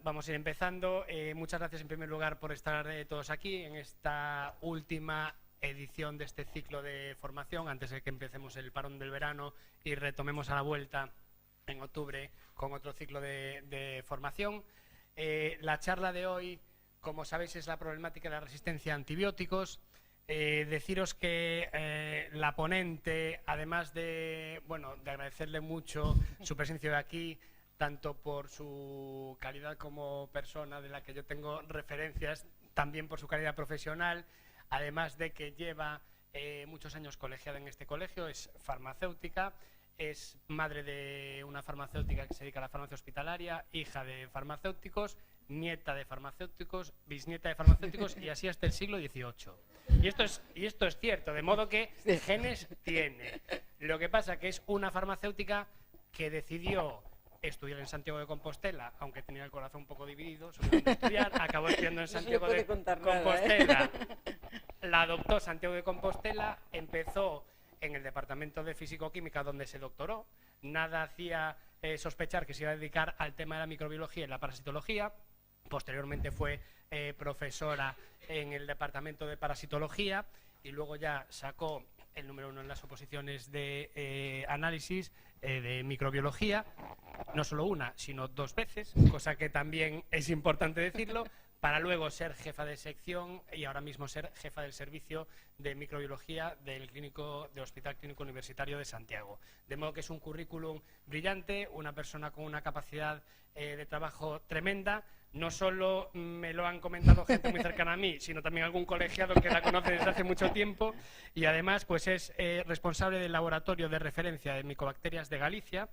vamos a ir empezando. Muchas gracias en primer lugar por estar todos aquí en esta última edición de este ciclo de formación, antes de que empecemos el parón del verano y retomemos a la vuelta en octubre con otro ciclo de formación. La charla de hoy, como sabéis, es la problemática de la resistencia a antibióticos. Deciros que la ponente, además de agradecerle mucho su presencia de aquí, tanto por su calidad como persona, de la que yo tengo referencias, también por su calidad profesional, además de que lleva muchos años colegiada en este colegio, es farmacéutica, es madre de una farmacéutica que se dedica a la farmacia hospitalaria, hija de farmacéuticos, nieta de farmacéuticos, bisnieta de farmacéuticos y así hasta el siglo XVIII. Y esto es cierto, de modo que genes tiene. Lo que pasa que es una farmacéutica que decidió estudiar en Santiago de Compostela, aunque tenía el corazón un poco dividido sobre dónde estudiar, acabó estudiando en Santiago de Compostela. La adoptó Santiago de Compostela, empezó en el departamento de Físico-Química, donde se doctoró. Nada hacía sospechar que se iba a dedicar al tema de la microbiología y la parasitología. Posteriormente fue profesora en el departamento de parasitología y luego ya sacó el número 1 en las oposiciones de análisis de microbiología, no solo una, sino 2 veces, cosa que también es importante decirlo, para luego ser jefa de sección y ahora mismo ser jefa del servicio de microbiología del Hospital Clínico Universitario de Santiago. De modo que es un currículum brillante, una persona con una capacidad de trabajo tremenda. No solo me lo han comentado gente muy cercana a mí, sino también algún colegiado que la conoce desde hace mucho tiempo, y además pues es responsable del laboratorio de referencia de micobacterias de Galicia.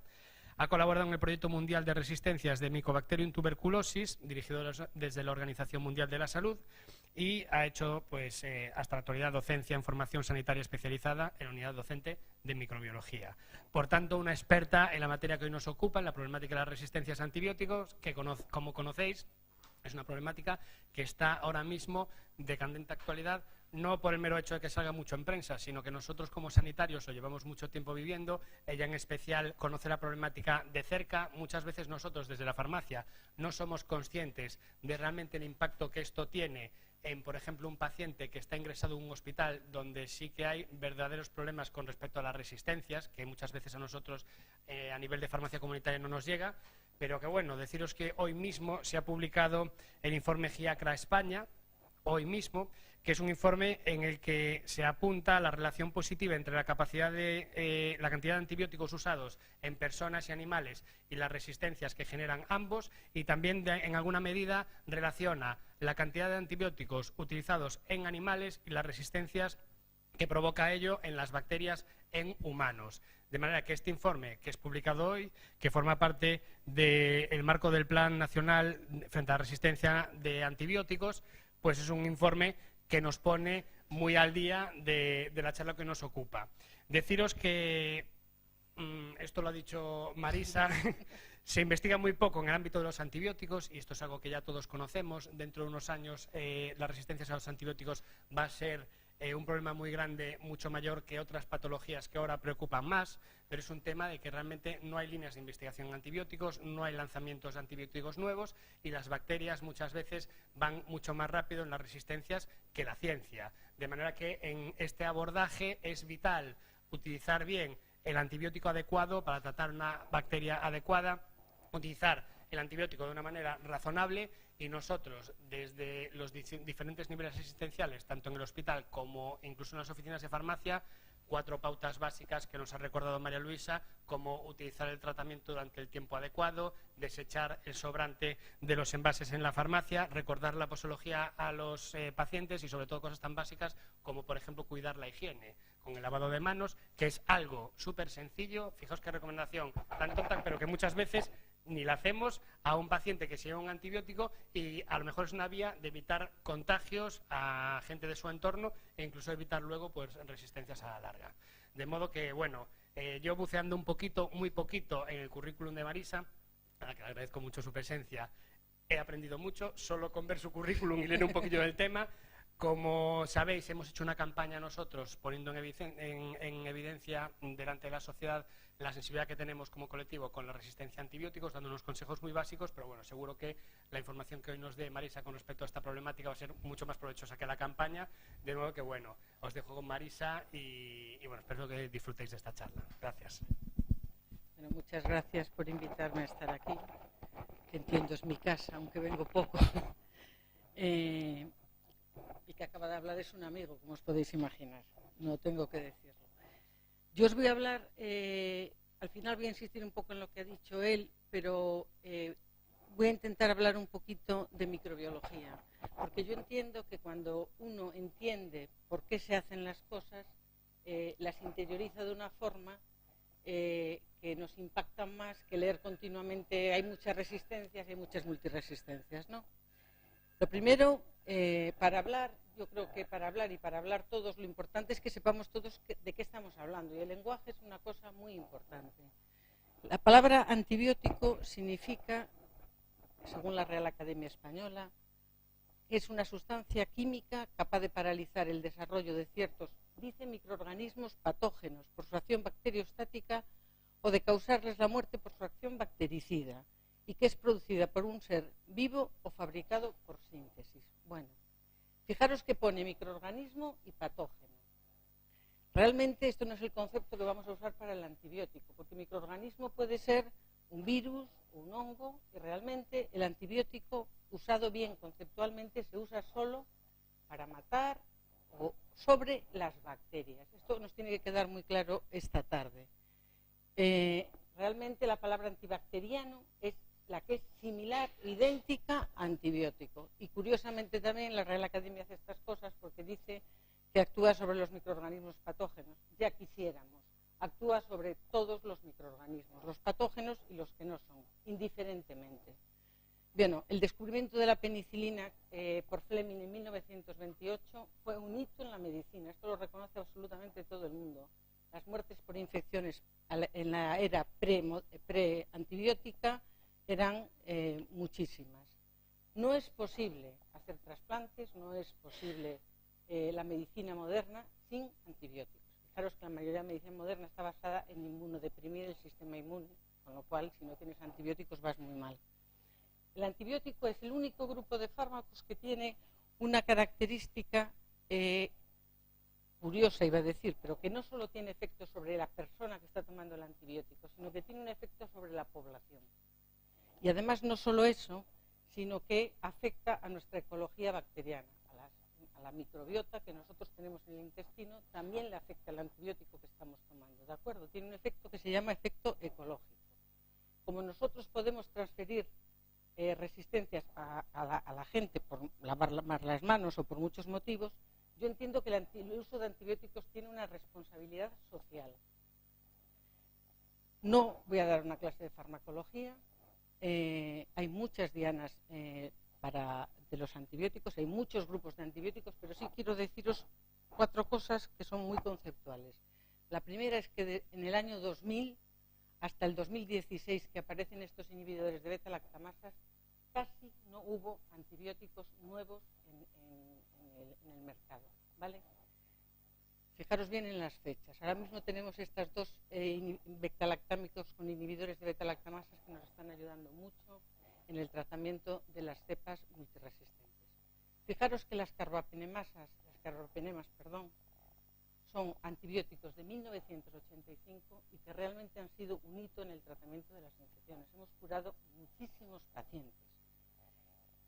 Ha colaborado en el proyecto mundial de resistencias de Mycobacterium tuberculosis, dirigido desde la Organización Mundial de la Salud, y ha hecho pues hasta la actualidad docencia en formación sanitaria especializada en la unidad docente de microbiología. Por tanto, una experta en la materia que hoy nos ocupa, en la problemática de las resistencias a antibióticos, que como conocéis es una problemática que está ahora mismo de candente actualidad, no por el mero hecho de que salga mucho en prensa, sino que nosotros como sanitarios lo llevamos mucho tiempo viviendo. Ella en especial conoce la problemática de cerca. Muchas veces nosotros desde la farmacia no somos conscientes de realmente el impacto que esto tiene en, por ejemplo, un paciente que está ingresado en un hospital donde sí que hay verdaderos problemas con respecto a las resistencias, que muchas veces a nosotros a nivel de farmacia comunitaria no nos llega, pero que bueno, deciros que hoy mismo se ha publicado el informe GIACRA España, hoy mismo, que es un informe en el que se apunta la relación positiva entre la capacidad de la cantidad de antibióticos usados en personas y animales y las resistencias que generan ambos, y también en alguna medida relaciona la cantidad de antibióticos utilizados en animales y las resistencias que provoca ello en las bacterias en humanos. De manera que este informe, que es publicado hoy, que forma parte del marco del Plan Nacional frente a la Resistencia de Antibióticos, pues es un informe que nos pone muy al día de la charla que nos ocupa. Deciros que, esto lo ha dicho Marisa, se investiga muy poco en el ámbito de los antibióticos, y esto es algo que ya todos conocemos. Dentro de unos años las resistencias a los antibióticos va a ser un problema muy grande, mucho mayor que otras patologías que ahora preocupan más, pero es un tema de que realmente no hay líneas de investigación en antibióticos, no hay lanzamientos de antibióticos nuevos, y las bacterias muchas veces van mucho más rápido en las resistencias que la ciencia. De manera que en este abordaje es vital utilizar bien el antibiótico adecuado para tratar una bacteria adecuada, utilizar el antibiótico de una manera razonable, y nosotros desde los diferentes niveles asistenciales, tanto en el hospital como incluso en las oficinas de farmacia, 4 pautas básicas que nos ha recordado María Luisa, como utilizar el tratamiento durante el tiempo adecuado, desechar el sobrante de los envases en la farmacia, recordar la posología a los pacientes y sobre todo cosas tan básicas como, por ejemplo, cuidar la higiene con el lavado de manos, que es algo súper sencillo. Fijaos qué recomendación tan tonta, pero que muchas veces ni la hacemos a un paciente que se lleva un antibiótico, y a lo mejor es una vía de evitar contagios a gente de su entorno e incluso evitar luego pues resistencias a la larga. De modo que, bueno, yo buceando un poquito, muy poquito, en el currículum de Marisa, a la que le agradezco mucho su presencia, he aprendido mucho solo con ver su currículum y leer un poquillo del tema. Como sabéis, hemos hecho una campaña nosotros poniendo en evidencia delante de la sociedad la sensibilidad que tenemos como colectivo con la resistencia a antibióticos, dando unos consejos muy básicos, pero bueno, seguro que la información que hoy nos dé Marisa con respecto a esta problemática va a ser mucho más provechosa que la campaña. De nuevo que bueno, os dejo con Marisa y bueno, espero que disfrutéis de esta charla. Gracias. Bueno, muchas gracias por invitarme a estar aquí, que entiendo es mi casa, aunque vengo poco. El que acaba de hablar es un amigo, como os podéis imaginar, no tengo que decirlo. Yo os voy a hablar, al final voy a insistir un poco en lo que ha dicho él, pero voy a intentar hablar un poquito de microbiología, porque yo entiendo que cuando uno entiende por qué se hacen las cosas, las interioriza de una forma que nos impactan más que leer continuamente. Hay muchas resistencias y hay muchas multiresistencias, ¿no? Lo primero, para hablar, yo creo que para hablar todos, lo importante es que sepamos todos de qué estamos hablando, y el lenguaje es una cosa muy importante. La palabra antibiótico significa, según la Real Academia Española, que es una sustancia química capaz de paralizar el desarrollo de ciertos, dice, microorganismos patógenos por su acción bacteriostática o de causarles la muerte por su acción bactericida, y que es producida por un ser vivo o fabricado por síntesis. Bueno, fijaros que pone microorganismo y patógeno. Realmente esto no es el concepto que vamos a usar para el antibiótico, porque microorganismo puede ser un virus, un hongo, y realmente el antibiótico, usado bien conceptualmente, se usa solo para matar o sobre las bacterias. Esto nos tiene que quedar muy claro esta tarde. Realmente la palabra antibacteriano es la que es similar, idéntica a antibiótico. Y curiosamente también la Real Academia hace estas cosas porque dice que actúa sobre los microorganismos patógenos. Ya quisiéramos. Actúa sobre todos los microorganismos, los patógenos y los que no son, indiferentemente. Bueno, el descubrimiento de la penicilina por Fleming en 1928 fue un hito en la medicina. Esto lo reconoce absolutamente todo el mundo. Las muertes por infecciones en la era pre-antibiótica eran muchísimas. No es posible hacer trasplantes, no es posible la medicina moderna sin antibióticos. Fijaros que la mayoría de la medicina moderna está basada en inmunodeprimir el sistema inmune, con lo cual, si no tienes antibióticos, vas muy mal. El antibiótico es el único grupo de fármacos que tiene una característica curiosa, iba a decir, pero que no solo tiene efecto sobre la persona que está tomando el antibiótico, sino que tiene un efecto sobre la población. Y además no solo eso, sino que afecta a nuestra ecología bacteriana, a la microbiota que nosotros tenemos en el intestino, también le afecta el antibiótico que estamos tomando, ¿de acuerdo? Tiene un efecto que se llama efecto ecológico. Como nosotros podemos transferir resistencias a la gente por lavar más las manos o por muchos motivos, yo entiendo que el uso de antibióticos tiene una responsabilidad social. No voy a dar una clase de farmacología. Hay muchas dianas de los antibióticos, hay muchos grupos de antibióticos, pero sí quiero deciros 4 cosas que son muy conceptuales. La primera es que en el año 2000 hasta el 2016, que aparecen estos inhibidores de beta-lactamasas, casi no hubo antibióticos nuevos en el mercado, ¿vale? Fijaros bien en las fechas. Ahora mismo tenemos estas 2 beta-lactámicos con inhibidores de beta-lactamasas que nos están ayudando mucho en el tratamiento de las cepas multiresistentes. Fijaros que las carbapenemas, son antibióticos de 1985 y que realmente han sido un hito en el tratamiento de las infecciones. Hemos curado muchísimos pacientes.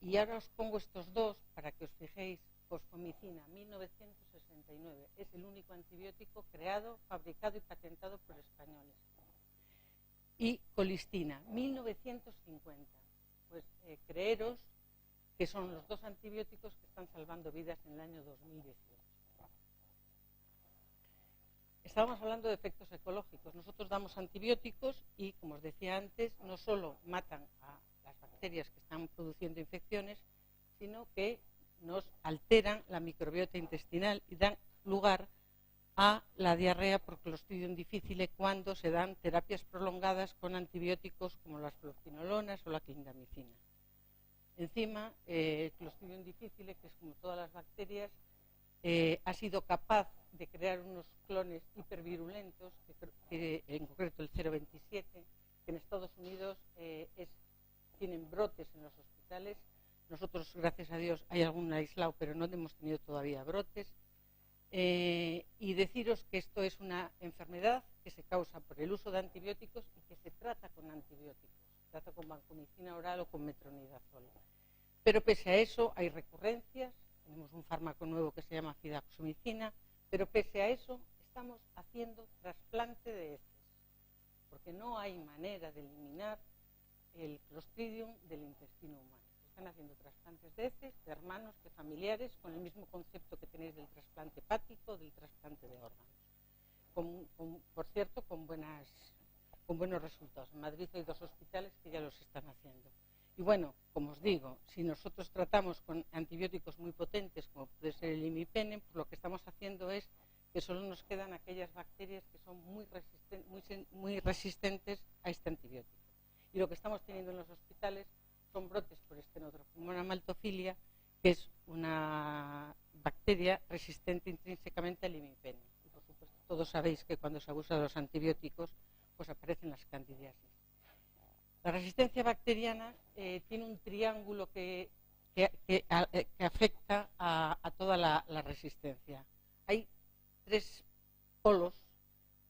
Y ahora os pongo estos 2 para que os fijéis. Fosfomicina, 1969. Es el único antibiótico creado, fabricado y patentado por españoles. Y colistina, 1950. Pues creeros que son los 2 antibióticos que están salvando vidas en el año 2018. Estábamos hablando de efectos ecológicos. Nosotros damos antibióticos y, como os decía antes, no solo matan a las bacterias que están produciendo infecciones, sino que nos alteran la microbiota intestinal y dan lugar a la diarrea por Clostridium difficile cuando se dan terapias prolongadas con antibióticos como las fluocinolonas o la clindamicina. Encima, Clostridium difficile, que es como todas las bacterias, ha sido capaz de crear unos clones hipervirulentos, que en concreto el 027, que en Estados Unidos tienen brotes en los hospitales. Nosotros, gracias a Dios, hay algún aislado, pero no hemos tenido todavía brotes. Y deciros que esto es una enfermedad que se causa por el uso de antibióticos y que se trata con antibióticos. Se trata con vancomicina oral o con metronidazol. Pero pese a eso hay recurrencias. Tenemos un fármaco nuevo que se llama fidaxomicina, pero pese a eso estamos haciendo trasplante de heces, porque no hay manera de eliminar el Clostridium del intestino humano. Están haciendo trasplantes de heces, de hermanos, de familiares, con el mismo concepto que tenéis del trasplante hepático, del trasplante de órganos. Por cierto, con buenos resultados. En Madrid hay 2 hospitales que ya los están haciendo. Y bueno, como os digo, si nosotros tratamos con antibióticos muy potentes, como puede ser el imipenem, pues lo que estamos haciendo es que solo nos quedan aquellas bacterias que son muy resistentes a este antibiótico. Y lo que estamos teniendo en los hospitales son brotes por Stenotrophimona maltophilia, que es una bacteria resistente intrínsecamente al imipenem. Y por supuesto, todos sabéis que cuando se abusa de los antibióticos, pues aparecen las candidiasis. La resistencia bacteriana tiene un triángulo que afecta a toda la resistencia. Hay 3 polos.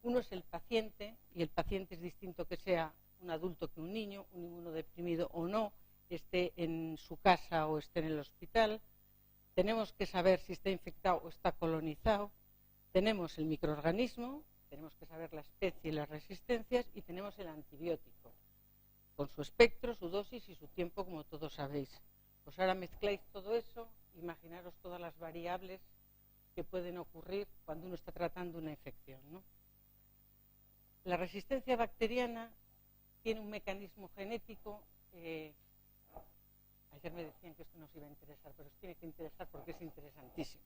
Uno es el paciente, y el paciente es distinto que sea un adulto que un niño, un inmunodeprimido o no, esté en su casa o esté en el hospital. Tenemos que saber si está infectado o está colonizado. Tenemos el microorganismo, tenemos que saber la especie y las resistencias, y tenemos el antibiótico, con su espectro, su dosis y su tiempo, como todos sabéis. Pues ahora mezcláis todo eso, imaginaros todas las variables que pueden ocurrir cuando uno está tratando una infección, ¿no? La resistencia bacteriana tiene un mecanismo genético. Ayer me decían que esto nos iba a interesar, pero os tiene que interesar porque es interesantísimo.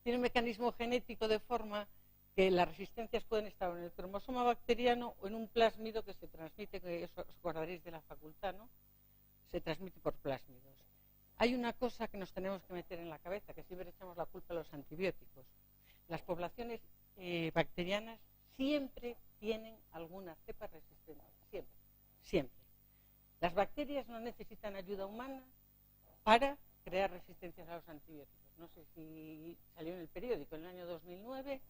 Tiene un mecanismo genético de forma que las resistencias pueden estar en el cromosoma bacteriano o en un plásmido que se transmite, que os acordaréis de la facultad, ¿no? Se transmite por plásmidos. Hay una cosa que nos tenemos que meter en la cabeza, que siempre echamos la culpa a los antibióticos. Las poblaciones bacterianas siempre tienen alguna cepa resistente, siempre. Las bacterias no necesitan ayuda humana para crear resistencias a los antibióticos. No sé si salió en el periódico, en el año 2009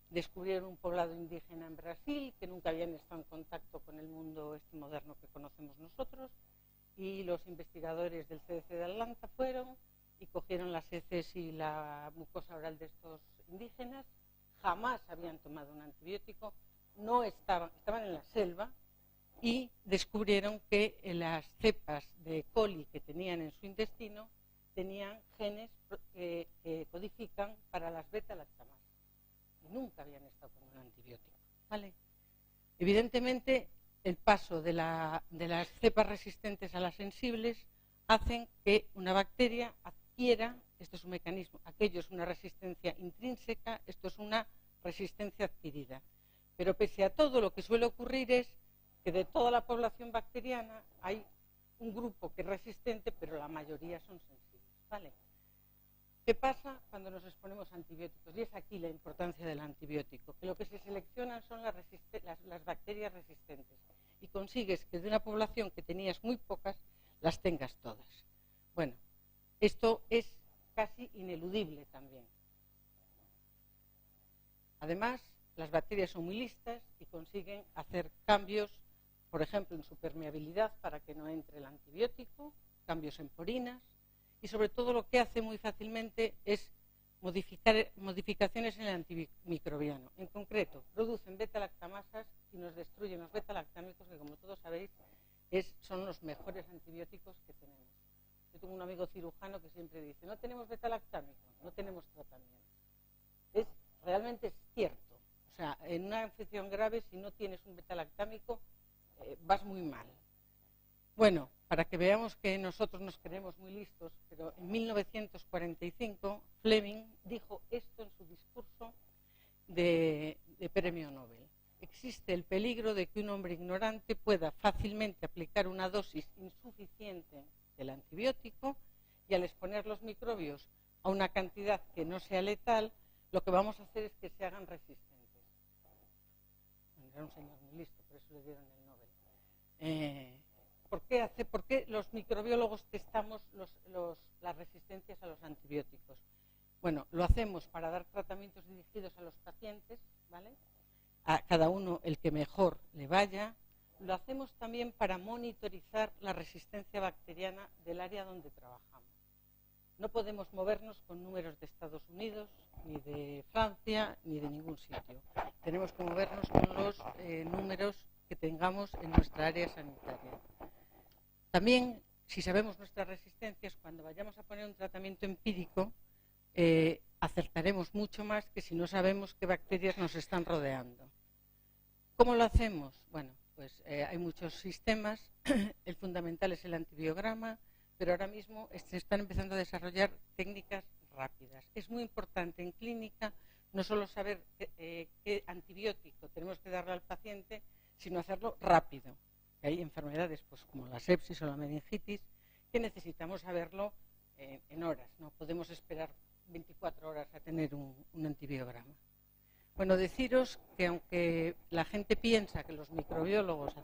descubrieron un poblado indígena en Brasil que nunca habían estado en contacto con el mundo moderno que conocemos nosotros, y los investigadores del CDC de Atlanta fueron y cogieron las heces y la mucosa oral de estos indígenas. Jamás habían tomado un antibiótico, no estaban en la selva, y descubrieron que las cepas de E. coli que tenían en su intestino tenían genes que codifican para las beta-lactamasas. Y nunca habían estado con un antibiótico, ¿vale? Evidentemente, el paso de las cepas resistentes a las sensibles hacen que una bacteria adquiera, esto es un mecanismo, aquello es una resistencia intrínseca, esto es una resistencia adquirida. Pero pese a todo, lo que suele ocurrir es que de toda la población bacteriana hay un grupo que es resistente, pero la mayoría son sensibles, ¿vale? ¿Qué pasa cuando nos exponemos a antibióticos? Y es aquí la importancia del antibiótico, que lo que se seleccionan son las bacterias resistentes, y consigues que de una población que tenías muy pocas, las tengas todas. Bueno, esto es casi ineludible también. Además, las bacterias son muy listas y consiguen hacer cambios, por ejemplo, en su permeabilidad para que no entre el antibiótico, cambios en porinas, y sobre todo lo que hace muy fácilmente es modificaciones en el antimicrobiano. En concreto, producen beta-lactamasas y nos destruyen los beta-lactámicos, que como todos sabéis son los mejores antibióticos que tenemos. Yo tengo un amigo cirujano que siempre dice: no tenemos beta-lactámico, no tenemos tratamiento. Realmente es cierto. O sea, en una infección grave, si no tienes un beta-lactámico, vas muy mal. Bueno, para que veamos que nosotros nos creemos muy listos, pero en 1945 Fleming dijo esto en su discurso de premio Nobel: existe el peligro de que un hombre ignorante pueda fácilmente aplicar una dosis insuficiente del antibiótico y al exponer los microbios a una cantidad que no sea letal, lo que vamos a hacer es que se hagan resistentes. Bueno, era un señor muy listo, por eso le dieron el Nobel. ¿Por qué los microbiólogos testamos las resistencias a los antibióticos? Bueno, lo hacemos para dar tratamientos dirigidos a los pacientes, ¿vale? A cada uno el que mejor le vaya. Lo hacemos también para monitorizar la resistencia bacteriana del área donde trabajamos. No podemos movernos con números de Estados Unidos, ni de Francia, ni de ningún sitio. Tenemos que movernos con los números que tengamos en nuestra área sanitaria. También, si sabemos nuestras resistencias, cuando vayamos a poner un tratamiento empírico, acertaremos mucho más que si no sabemos qué bacterias nos están rodeando. ¿Cómo lo hacemos? Bueno, pues hay muchos sistemas. El fundamental es el antibiograma, pero ahora mismo se están empezando a desarrollar técnicas rápidas. Es muy importante en clínica no solo saber qué antibiótico tenemos que darle al paciente, sino hacerlo rápido. Hay enfermedades pues, como la sepsis o la meningitis que necesitamos saberlo en horas. No podemos esperar 24 horas a tener un antibiograma. Bueno, deciros que aunque la gente piensa que los microbiólogos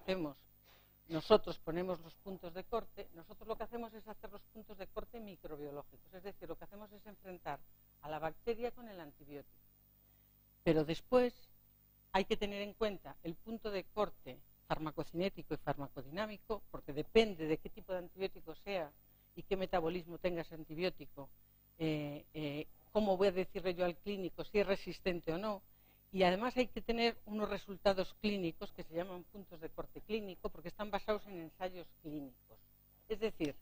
nosotros ponemos los puntos de corte, nosotros lo que hacemos es hacer los puntos de corte microbiológicos. Es decir, lo que hacemos es enfrentar a la bacteria con el antibiótico. Pero después hay que tener en cuenta el punto de corte farmacocinético y farmacodinámico, porque depende de qué tipo de antibiótico sea y qué metabolismo tenga ese antibiótico, cómo voy a decirle yo al clínico si es resistente o no. Y además hay que tener unos resultados clínicos que se llaman puntos de corte clínico, porque están basados en ensayos clínicos. Es decir,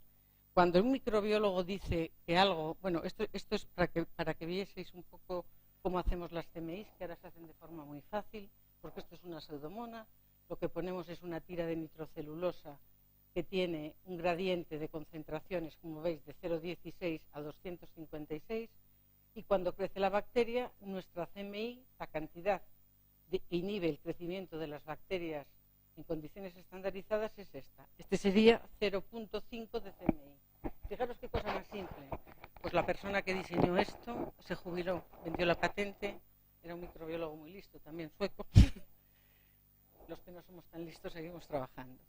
cuando un microbiólogo dice que algo, bueno, esto es para que vieseis un poco cómo hacemos las CMIs, que ahora se hacen de forma muy fácil, porque esto es una pseudomona. Lo que ponemos es una tira de nitrocelulosa que tiene un gradiente de concentraciones, como veis, de 0,16 a 256, y cuando crece la bacteria, nuestra CMI, la cantidad que inhibe el crecimiento de las bacterias en condiciones estandarizadas es esta. Este sería 0,5 de CMI. Fijaros qué cosa más simple. Pues la persona que diseñó esto se jubiló, vendió la patente, era un microbiólogo muy listo, también sueco. Los que no somos tan listos seguimos trabajando.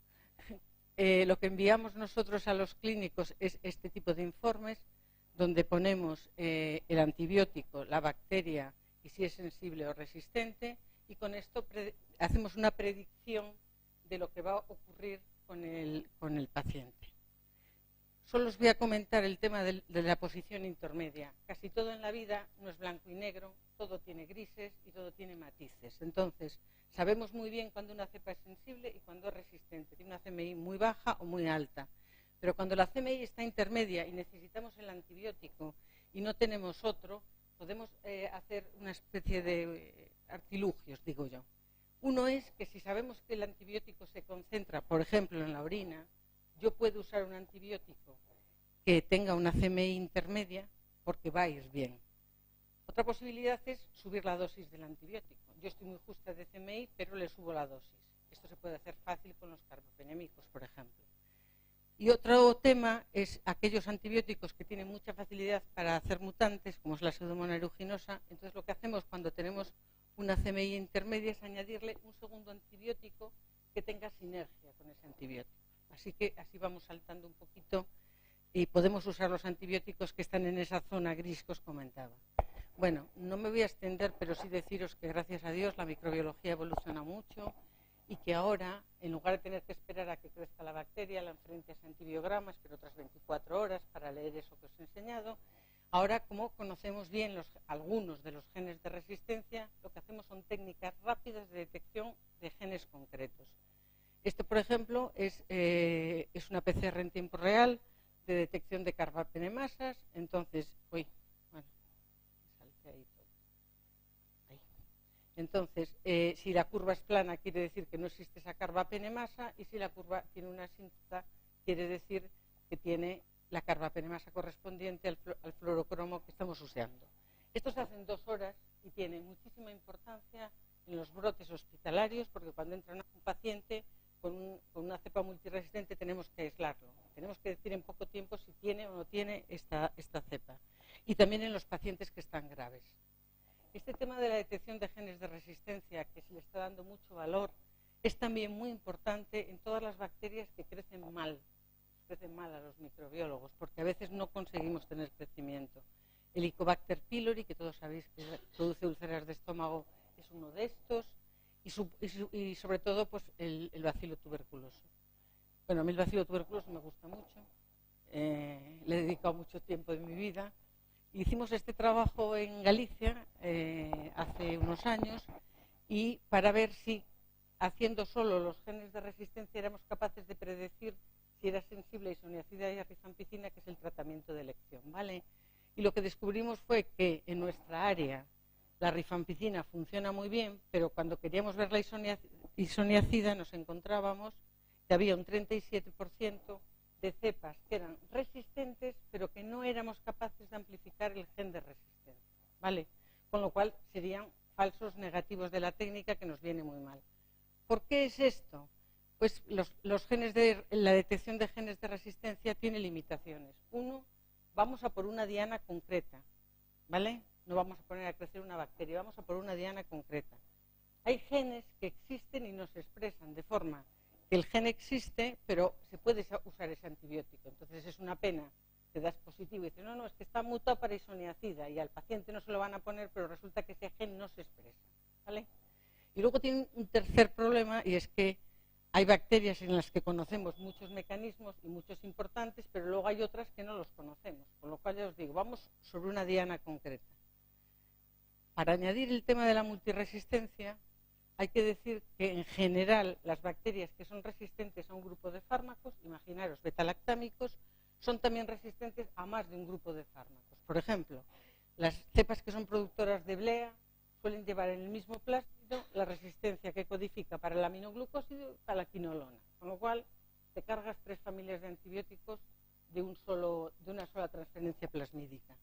Lo que enviamos nosotros a los clínicos es este tipo de informes, donde ponemos el antibiótico, la bacteria y si es sensible o resistente, y con esto hacemos una predicción de lo que va a ocurrir con el paciente. Solo os voy a comentar el tema de la posición intermedia. Casi todo en la vida no es blanco y negro, todo tiene grises y todo tiene matices. Entonces, sabemos muy bien cuando una cepa es sensible y cuando es resistente. Tiene una CMI muy baja o muy alta. Pero cuando la CMI está intermedia y necesitamos el antibiótico y no tenemos otro, podemos hacer una especie de artilugios, digo yo. Uno es que si sabemos que el antibiótico se concentra, por ejemplo, en la orina, yo puedo usar un antibiótico que tenga una CMI intermedia porque va a ir bien. Otra posibilidad es subir la dosis del antibiótico. Yo estoy muy justa de CMI, pero le subo la dosis. Esto se puede hacer fácil con los carbapenémicos, por ejemplo. Y otro tema es aquellos antibióticos que tienen mucha facilidad para hacer mutantes, como es la Pseudomonas aeruginosa. Entonces lo que hacemos cuando tenemos una CMI intermedia es añadirle un segundo antibiótico que tenga sinergia con ese antibiótico. Así que así vamos saltando un poquito y podemos usar los antibióticos que están en esa zona gris que os comentaba. Bueno, no me voy a extender, pero sí deciros que gracias a Dios la microbiología evoluciona mucho y que ahora, en lugar de tener que esperar a que crezca la bacteria, la enfrente a ese antibiograma, espero otras 24 horas para leer eso que os he enseñado. Ahora, como conocemos bien algunos de los genes de resistencia, lo que hacemos son técnicas rápidas de detección de genes concretos. Esto, por ejemplo, es una PCR en tiempo real de detección de carbapenemasas. Entonces, salté ahí todo. Ahí. Entonces, si la curva es plana, quiere decir que no existe esa carbapenemasa, y si la curva tiene una asíntota, quiere decir que tiene la carbapenemasa correspondiente al fluorocromo que estamos usando. Esto se hace en 2 horas y tiene muchísima importancia en los brotes hospitalarios, porque cuando entra un paciente con una cepa multiresistente tenemos que aislarlo. Tenemos que decir en poco tiempo si tiene o no tiene tiene esta cepa, y también en los pacientes que están graves. Este tema de la detección de genes de resistencia, que se le está dando mucho valor, es también muy importante en todas las bacterias que crecen mal a los microbiólogos, porque a veces no conseguimos tener crecimiento. El Helicobacter pylori, que todos sabéis que produce úlceras de estómago, es uno de estos, y sobre todo pues, el bacilo tuberculoso. Bueno, a mí el bacilo tuberculoso me gusta mucho, le he dedicado mucho tiempo de mi vida. Hicimos este trabajo en Galicia hace unos años, y para ver si haciendo solo los genes de resistencia éramos capaces de predecir si era sensible a isoniazida y a rifampicina, que es el tratamiento de elección, ¿vale? Y lo que descubrimos fue que en nuestra área la rifampicina funciona muy bien, pero cuando queríamos ver la isoniazida nos encontrábamos que había un 37% de cepas que eran resistentes, pero que no éramos capaces de amplificar el gen de resistencia, ¿vale? Con lo cual serían falsos negativos de la técnica, que nos viene muy mal. ¿Por qué es esto? Pues la detección de genes de resistencia tiene limitaciones. Uno, vamos a por una diana concreta, ¿vale? No vamos a poner a crecer una bacteria, vamos a por una diana concreta. Hay genes que existen y no se expresan, de forma que el gen existe, pero se puede usar ese antibiótico. Entonces es una pena que das positivo y dices, no, es que está mutado para isoniazida, y al paciente no se lo van a poner, pero resulta que ese gen no se expresa, ¿vale? Y luego tiene un tercer problema, y es que hay bacterias en las que conocemos muchos mecanismos y muchos importantes, pero luego hay otras que no los conocemos, con lo cual ya os digo, vamos sobre una diana concreta. Para añadir el tema de la multiresistencia, hay que decir que en general las bacterias que son resistentes a un grupo de fármacos, imaginaros betalactámicos, son también resistentes a más de un grupo de fármacos. Por ejemplo, las cepas que son productoras de blea suelen llevar en el mismo plásmido la resistencia que codifica para el aminoglucósido y para la quinolona, con lo cual te cargas 3 familias de antibióticos de una sola transferencia plasmídica.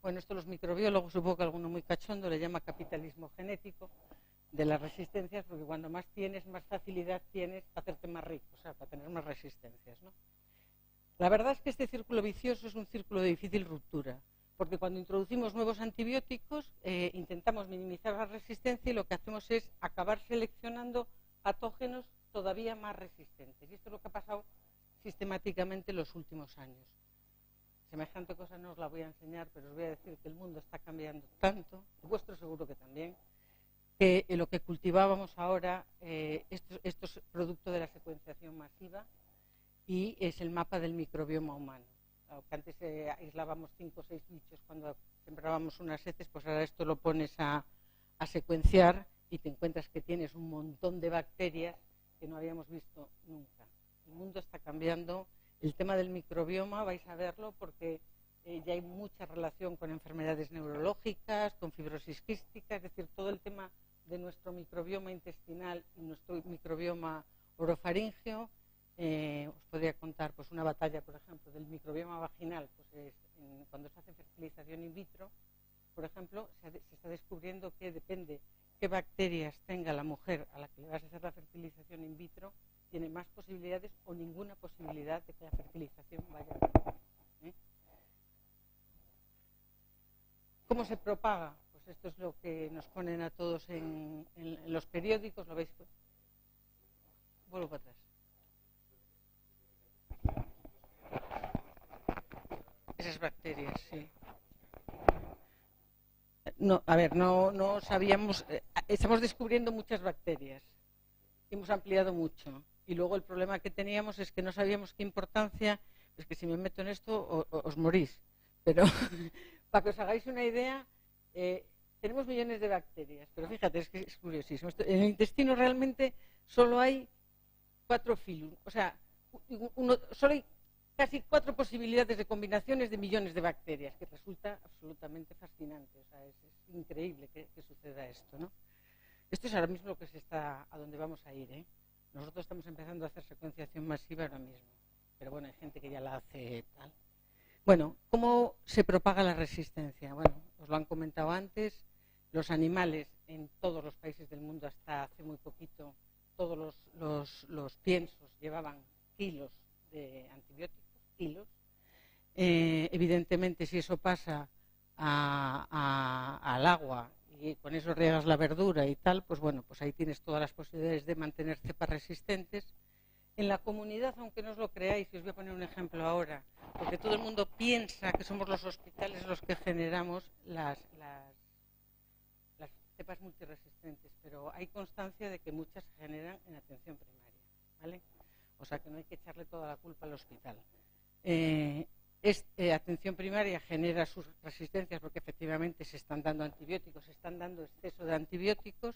Bueno, esto los microbiólogos, supongo que alguno muy cachondo le llama capitalismo genético de las resistencias, porque cuando más tienes, más facilidad tienes para hacerte más rico, o sea, para tener más resistencias, ¿no? La verdad es que este círculo vicioso es un círculo de difícil ruptura, porque cuando introducimos nuevos antibióticos intentamos minimizar la resistencia, y lo que hacemos es acabar seleccionando patógenos todavía más resistentes. Y esto es lo que ha pasado sistemáticamente en los últimos años. Semejante cosa no os la voy a enseñar, pero os voy a decir que el mundo está cambiando tanto, y vuestro seguro que también, que lo que cultivábamos ahora, esto es producto de la secuenciación masiva, y es el mapa del microbioma humano. Que antes aislábamos 5 o 6 bichos cuando sembrábamos unas heces, pues ahora esto lo pones a secuenciar y te encuentras que tienes un montón de bacterias que no habíamos visto nunca. El mundo está cambiando. El tema del microbioma vais a verlo, porque ya hay mucha relación con enfermedades neurológicas, con fibrosis quística, es decir, todo el tema de nuestro microbioma intestinal y nuestro microbioma orofaríngeo. Os podría contar pues una batalla, por ejemplo, del microbioma vaginal, pues cuando se hace fertilización in vitro, por ejemplo, se está descubriendo que depende qué bacterias tenga la mujer a la que le vas a hacer la fertilización in vitro, tiene más posibilidades o ninguna posibilidad de que la fertilización vaya bien. ¿Cómo se propaga? Pues esto es lo que nos ponen a todos en los periódicos, ¿lo veis? Vuelvo para atrás. Esas bacterias, sí. No, a ver, no sabíamos, estamos descubriendo muchas bacterias, hemos ampliado mucho, y luego el problema que teníamos es que no sabíamos qué importancia, es que si me meto en esto os morís, pero para que os hagáis una idea, tenemos millones de bacterias, pero fíjate, es que es curiosísimo. En el intestino realmente solo hay 4 filum, o sea, solo hay casi 4 posibilidades de combinaciones de millones de bacterias, que resulta absolutamente fascinante. O sea, es increíble que suceda esto, ¿no? Esto es ahora mismo lo que a donde vamos a ir, ¿eh? Nosotros estamos empezando a hacer secuenciación masiva ahora mismo, pero bueno, hay gente que ya la hace tal. Bueno, ¿cómo se propaga la resistencia? Bueno, os lo han comentado antes, los animales en todos los países del mundo hasta hace muy poquito, todos los piensos llevaban kilos de antibióticos, kilos. Evidentemente, si eso pasa al agua y con eso riegas la verdura y tal, pues bueno, pues ahí tienes todas las posibilidades de mantener cepas resistentes. En la comunidad, aunque no os lo creáis, y os voy a poner un ejemplo ahora, porque todo el mundo piensa que somos los hospitales los que generamos las cepas multiresistentes, pero hay constancia de que muchas se generan en atención primaria, ¿vale? O sea que no hay que echarle toda la culpa al hospital. Atención primaria genera sus resistencias porque efectivamente se están dando antibióticos, se están dando exceso de antibióticos.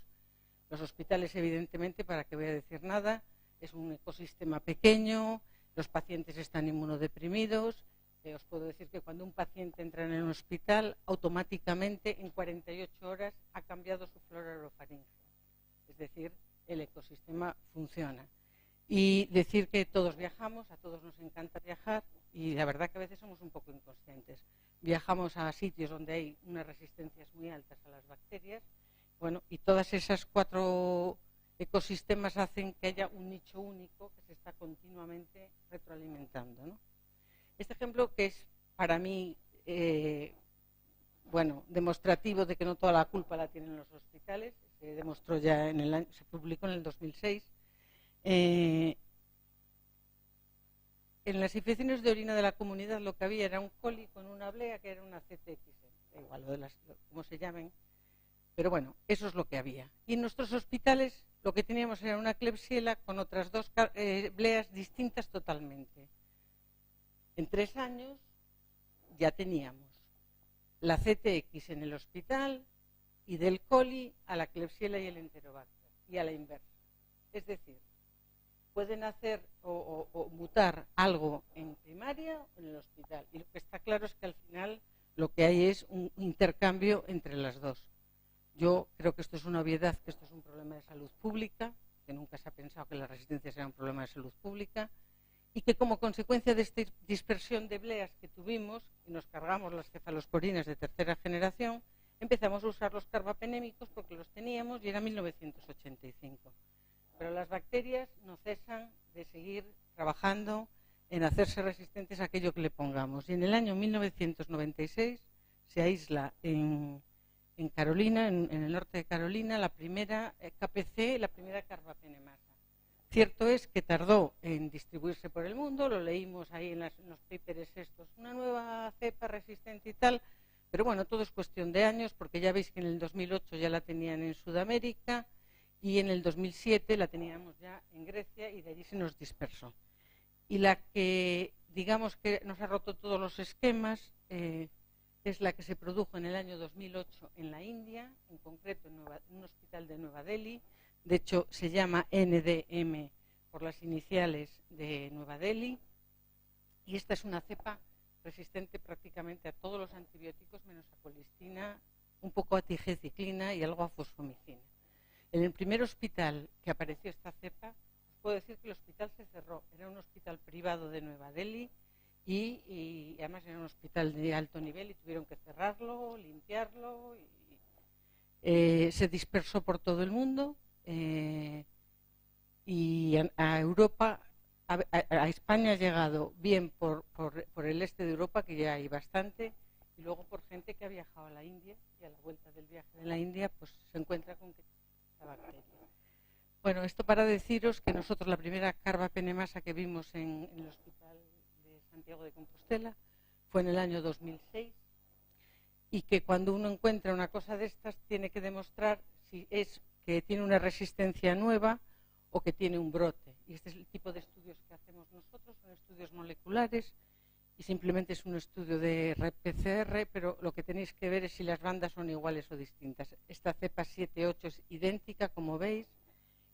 Los hospitales, evidentemente, para que voy a decir nada, es un ecosistema pequeño, los pacientes están inmunodeprimidos. Os puedo decir que cuando un paciente entra en un hospital, automáticamente en 48 horas ha cambiado su flora orofaringea. Es decir, el ecosistema funciona. Y decir que todos viajamos, a todos nos encanta viajar, y la verdad que a veces somos un poco inconscientes. Viajamos a sitios donde hay unas resistencias muy altas a las bacterias, bueno, y todas esas 4 ecosistemas hacen que haya un nicho único que se está continuamente retroalimentando, ¿no? Este ejemplo, que es para mí demostrativo de que no toda la culpa la tienen los hospitales, se demostró ya se publicó en el 2006. En las infecciones de orina de la comunidad lo que había era un coli con una blea que era una CTX, igual como se llamen, pero bueno, eso es lo que había. Y en nuestros hospitales lo que teníamos era una Klebsiella con otras 2 bleas distintas totalmente. En 3 años ya teníamos la CTX en el hospital y del coli a la Klebsiella y el Enterobacter, y a la inversa. Es decir, pueden hacer o mutar algo en primaria o en el hospital. Y lo que está claro es que al final lo que hay es un intercambio entre las dos. Yo creo que esto es una obviedad, que esto es un problema de salud pública, que nunca se ha pensado que la resistencia sea un problema de salud pública, y que como consecuencia de esta dispersión de bleas que tuvimos, y nos cargamos las cefalosporinas de 3ª generación, empezamos a usar los carbapenémicos porque los teníamos y era 1985. Pero las bacterias no cesan de seguir trabajando en hacerse resistentes a aquello que le pongamos. Y en el año 1996 se aísla en Carolina, en el norte de Carolina, la primera KPC, la primera carbapenemasa. Cierto es que tardó en distribuirse por el mundo, lo leímos ahí en los papers estos, una nueva cepa resistente y tal, pero bueno, todo es cuestión de años, porque ya veis que en el 2008 ya la tenían en Sudamérica y en el 2007 la teníamos ya en Grecia y de allí se nos dispersó. Y la que, digamos que nos ha roto todos los esquemas, es la que se produjo en el año 2008 en la India, en concreto en un hospital de Nueva Delhi. De hecho, se llama NDM por las iniciales de Nueva Delhi. Y esta es una cepa resistente prácticamente a todos los antibióticos, menos a colistina, un poco a tigeciclina y algo a fosfomicina. En el primer hospital que apareció esta cepa, os puedo decir que el hospital se cerró. Era un hospital privado de Nueva Delhi y además era un hospital de alto nivel y tuvieron que cerrarlo, limpiarlo. Se dispersó por todo el mundo. Y a Europa, a España ha llegado bien por el este de Europa, que ya hay bastante, y luego por gente que ha viajado a la India, y a la vuelta del viaje de la India pues se encuentra con que esta bacteria. Bueno, esto para deciros que nosotros la primera carbapenemasa que vimos en el hospital de Santiago de Compostela fue en el año 2006, y que cuando uno encuentra una cosa de estas tiene que demostrar si es que tiene una resistencia nueva o que tiene un brote. Y este es el tipo de estudios que hacemos nosotros, son estudios moleculares y simplemente es un estudio de PCR, pero lo que tenéis que ver es si las bandas son iguales o distintas. Esta cepa 7-8 es idéntica, como veis,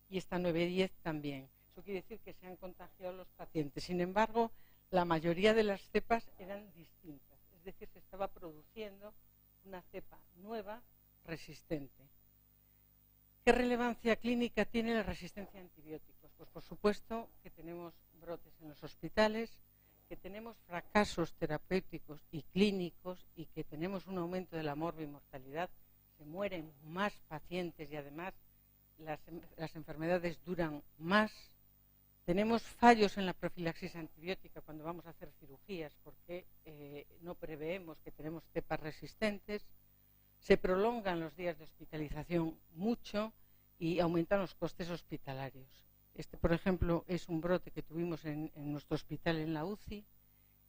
y esta 9-10 también. Eso quiere decir que se han contagiado los pacientes. Sin embargo, la mayoría de las cepas eran distintas, es decir, se estaba produciendo una cepa nueva resistente. ¿Qué relevancia clínica tiene la resistencia a antibióticos? Pues por supuesto que tenemos brotes en los hospitales, que tenemos fracasos terapéuticos y clínicos y que tenemos un aumento de la morbimortalidad. Se mueren más pacientes y además las enfermedades duran más. Tenemos fallos en la profilaxis antibiótica cuando vamos a hacer cirugías porque leemos que tenemos cepas resistentes, se prolongan los días de hospitalización mucho y aumentan los costes hospitalarios. Este, por ejemplo, es un brote que tuvimos en nuestro hospital en la UCI,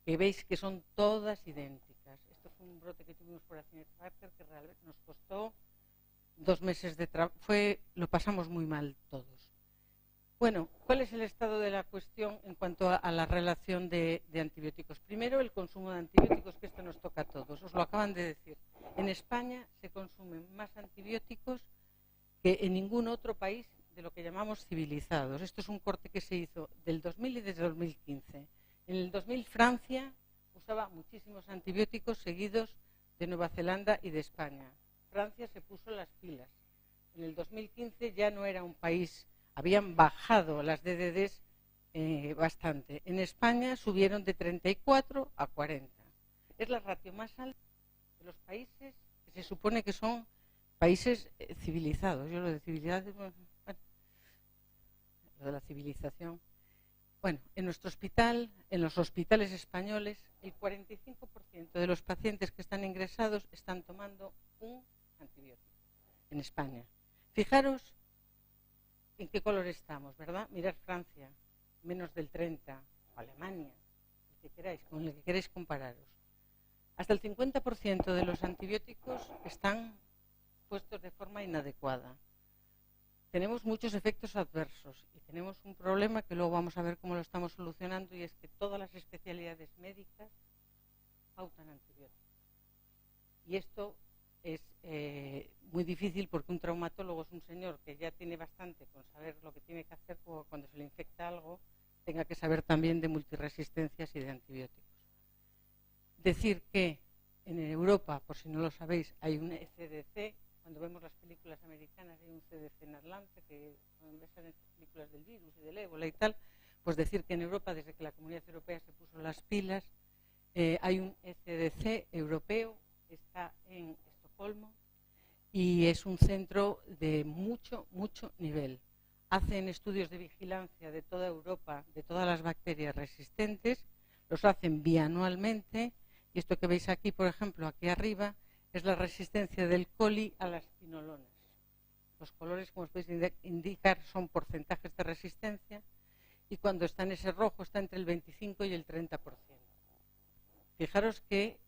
que veis que son todas idénticas. Esto fue un brote que tuvimos por Acinetobacter que realmente nos costó 2 meses de trabajo. Lo pasamos muy mal todos. Bueno, ¿cuál es el estado de la cuestión en cuanto a la relación de antibióticos? Primero, el consumo de antibióticos, que esto nos toca a todos. Os lo acaban de decir. En España se consumen más antibióticos que en ningún otro país de lo que llamamos civilizados. Esto es un corte que se hizo del 2000 y desde 2015. En el 2000 Francia usaba muchísimos antibióticos seguidos de Nueva Zelanda y de España. Francia se puso las pilas. En el 2015 ya no era un país, habían bajado las DDDs bastante. En España subieron de 34 a 40. Es la ratio más alta de los países que se supone que son países civilizados. Yo lo de civilización, bueno, lo de la civilización. Bueno, en nuestro hospital, en los hospitales españoles, el 45% de los pacientes que están ingresados están tomando un antibiótico en España. Fijaros en qué color estamos, ¿verdad? Mirad Francia, menos del 30, o Alemania, el que queráis, con el que queráis compararos. Hasta el 50% de los antibióticos están puestos de forma inadecuada. Tenemos muchos efectos adversos y tenemos un problema que luego vamos a ver cómo lo estamos solucionando, y es que todas las especialidades médicas pautan antibióticos. Y esto es muy difícil porque un traumatólogo es un señor que ya tiene bastante con saber lo que tiene que hacer cuando se le infecta algo, tenga que saber también de multiresistencias y de antibióticos. Decir que en Europa, por si no lo sabéis, hay un ECDC. Cuando vemos las películas americanas hay un CDC en Atlanta, que cuando ves en estas películas del virus y del ébola y tal, pues decir que en Europa, desde que la Comunidad Europea se puso las pilas, hay un ECDC europeo, está en Estocolmo, y es un centro de mucho nivel. Hacen estudios de vigilancia de toda Europa, de todas las bacterias resistentes, los hacen bianualmente, y esto que veis aquí, por ejemplo, aquí arriba, es la resistencia del coli a las quinolonas. Los colores, como os podéis indicar, son porcentajes de resistencia, y cuando está en ese rojo está entre el 25 y el 30%. Fijaros que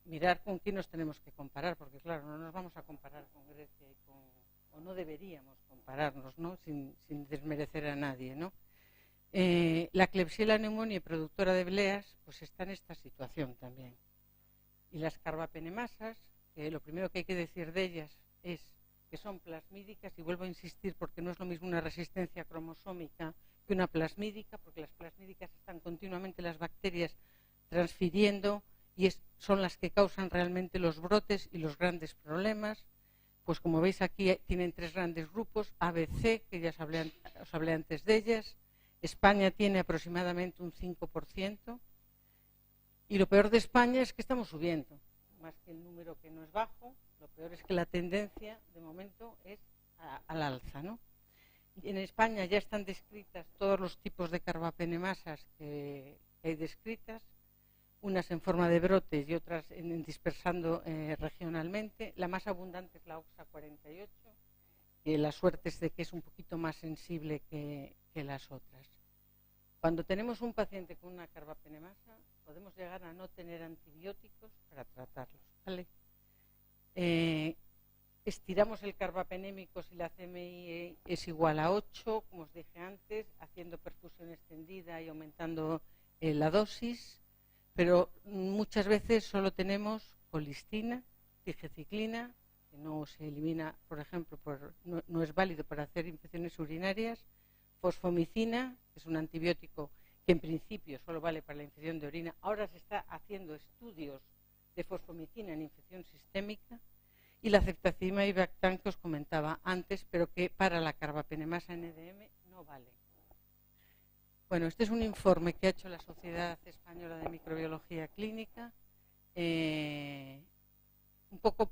mirar con quién nos tenemos que comparar, porque claro, no nos vamos a comparar con Grecia o no deberíamos compararnos, ¿no? Sin desmerecer a nadie, ¿no? La Klebsiella pneumoniae, productora de bleas, pues está en esta situación también. Y las carbapenemasas, que lo primero que hay que decir de ellas es que son plasmídicas, y vuelvo a insistir porque no es lo mismo una resistencia cromosómica que una plasmídica, porque las plasmídicas están continuamente las bacterias transfiriendo y son las que causan realmente los brotes y los grandes problemas. Pues como veis aquí tienen 3 grandes grupos, ABC, que ya os hablé antes de ellas. España tiene aproximadamente un 5%. Y lo peor de España es que estamos subiendo, más que el número, que no es bajo. Lo peor es que la tendencia de momento es al alza, ¿no? En España ya están descritas todos los tipos de carbapenemasas que hay descritas, unas en forma de brotes y otras dispersando regionalmente. La más abundante es la OXA48, y la suerte es de que es un poquito más sensible que las otras. Cuando tenemos un paciente con una carbapenemasa, podemos llegar a no tener antibióticos para tratarlos, ¿vale? Estiramos el carbapenémico si la CMI es igual a 8, como os dije antes, haciendo perfusión extendida y aumentando la dosis, pero muchas veces solo tenemos colistina, digeciclina, que no se elimina, por ejemplo, no es válido para hacer infecciones urinarias, fosfomicina, que es un antibiótico que en principio solo vale para la infección de orina. Ahora se está haciendo estudios de fosfomicina en infección sistémica, y la ceftazidima y Bactam, que os comentaba antes, pero que para la carbapenemasa NDM no vale. Bueno, este es un informe que ha hecho la Sociedad Española de Microbiología Clínica. Un poco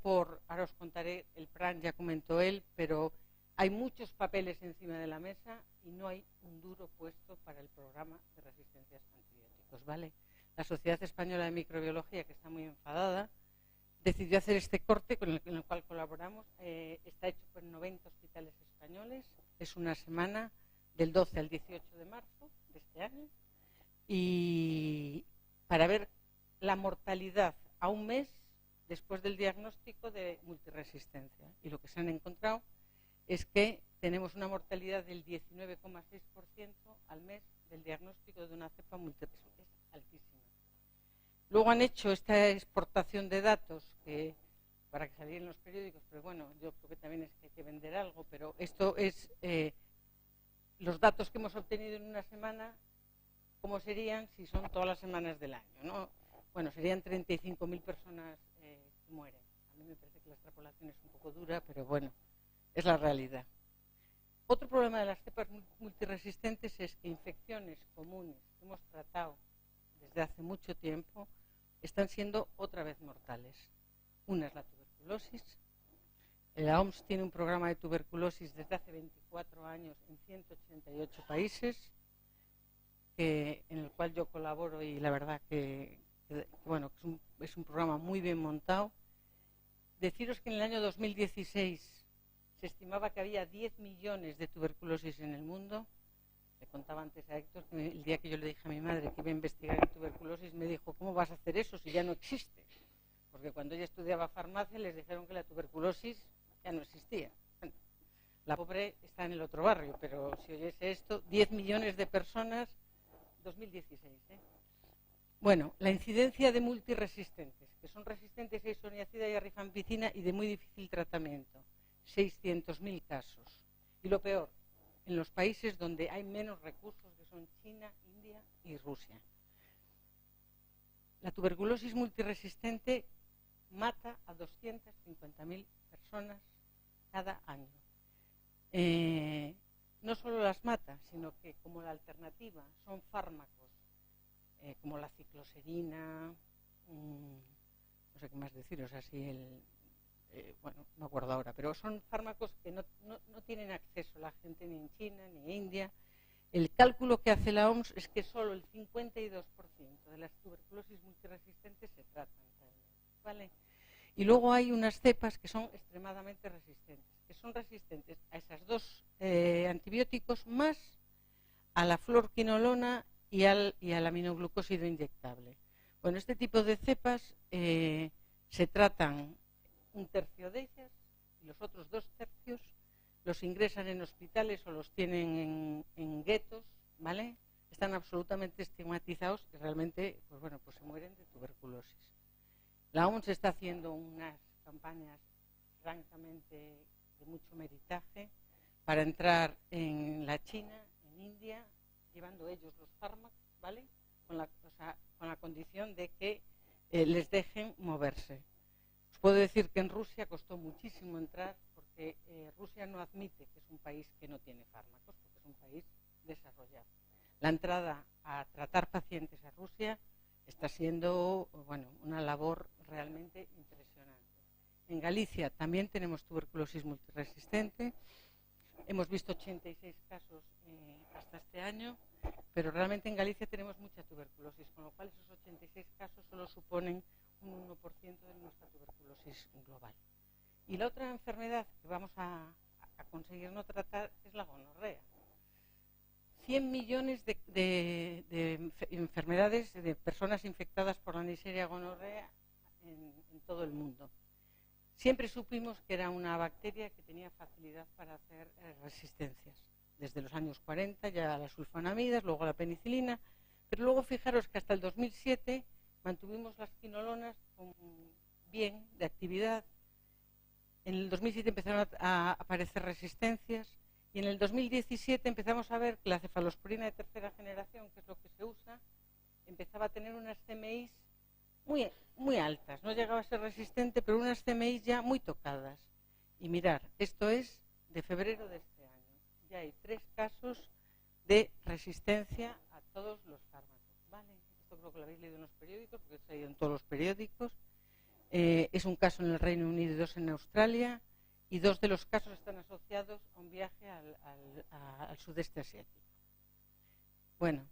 ahora os contaré, el plan ya comentó él, pero hay muchos papeles encima de la mesa y no hay un duro puesto para el programa de resistencias a antibióticos, ¿vale? la Sociedad Española de Microbiología, que está muy enfadada, decidió hacer este corte con el cual colaboramos. Está hecho por 90 hospitales españoles. Es una semana del 12 al 18 de marzo de este año. Y para ver la mortalidad a un mes después del diagnóstico de multiresistencia. Y lo que se han encontrado es que tenemos una mortalidad del 19,6% al mes del diagnóstico de una cepa multirresistente. Es altísima. Luego han hecho esta exportación de datos que, para que salieran en los periódicos, pero bueno, yo creo que también es que hay que vender algo, pero esto es los datos que hemos obtenido en una semana, ¿cómo serían si son todas las semanas del año, ¿no? Bueno, serían 35.000 personas que mueren. A mí me parece que la extrapolación es un poco dura, pero bueno, es la realidad. Otro problema de las cepas multiresistentes es que infecciones comunes que hemos tratado desde hace mucho tiempo están siendo otra vez mortales. Una es la tuberculosis. La OMS tiene un programa de tuberculosis desde hace 24 años en 188 países, en el cual yo colaboro, y la verdad que bueno, es un programa muy bien montado. Deciros que en el año 2016 se estimaba que había 10 millones de tuberculosis en el mundo. Le contaba antes a Héctor que el día que yo le dije a mi madre que iba a investigar en tuberculosis, me dijo, ¿cómo vas a hacer eso si ya no existe? Porque cuando ella estudiaba farmacia les dijeron que la tuberculosis ya no existía. Bueno, la pobre está en el otro barrio, pero si oyese esto, 10 millones de personas, 2016, ¿eh? Bueno, la incidencia de multiresistentes, que son resistentes a isoniazida y a rifampicina y de muy difícil tratamiento, 600.000 casos. Y lo peor, en los países donde hay menos recursos, que son China, India y Rusia. La tuberculosis multiresistente mata a 250.000 personas cada año. No solo las mata, sino que como la alternativa son fármacos como la cicloserina, no sé qué más deciros, así bueno, no me acuerdo ahora, pero son fármacos que no tienen acceso la gente ni en China ni en India. El cálculo que hace la OMS es que solo el 52% de las tuberculosis multiresistentes se tratan realmente, ¿vale? Y luego hay unas cepas que son extremadamente resistentes, que son resistentes a esos dos antibióticos más a la fluorquinolona y al aminoglucósido inyectable. Bueno, este tipo de cepas se tratan un tercio de ellas y los otros 2 tercios los ingresan en hospitales o los tienen en guetos, ¿vale? Están absolutamente estigmatizados y realmente, pues bueno, pues se mueren de tuberculosis. La OMS está haciendo unas campañas francamente de mucho meritaje para entrar en la China, en India, llevando ellos los fármacos, ¿vale? Con la condición de que les dejen moverse. Os puedo decir que en Rusia costó muchísimo entrar porque Rusia no admite que es un país que no tiene fármacos, porque es un país desarrollado. La entrada a tratar pacientes a Rusia está siendo, bueno, una labor realmente impresionante. En Galicia también tenemos tuberculosis multiresistente. Hemos visto 86 casos hasta este año, pero realmente en Galicia tenemos mucha tuberculosis, con lo cual esos 86 casos solo suponen un 1% de nuestra tuberculosis global. Y la otra enfermedad que vamos a conseguir no tratar es la gonorrea. 100 millones de enfermedades de personas infectadas por la Neisseria gonorrea en todo el mundo. Siempre supimos que era una bacteria que tenía facilidad para hacer resistencias. Desde los años 40 ya a las sulfonamidas, luego a la penicilina, pero luego fijaros que hasta el 2007 mantuvimos las quinolonas bien de actividad. En el 2007 empezaron a aparecer resistencias y en el 2017 empezamos a ver que la cefalosporina de tercera generación, que es lo que se usa, empezaba a tener unas CMIs muy altas. No llegaba a ser resistente, pero unas CMIs ya muy tocadas. Y mirar, esto es de febrero de este año. Ya hay 3 casos de resistencia a todos los fármacos, ¿vale? Esto creo que lo habéis leído en los periódicos, porque se ha ido en todos los periódicos. Es un caso en el Reino Unido y 2 en Australia, y 2 de los casos están asociados a un viaje al sudeste asiático. Bueno,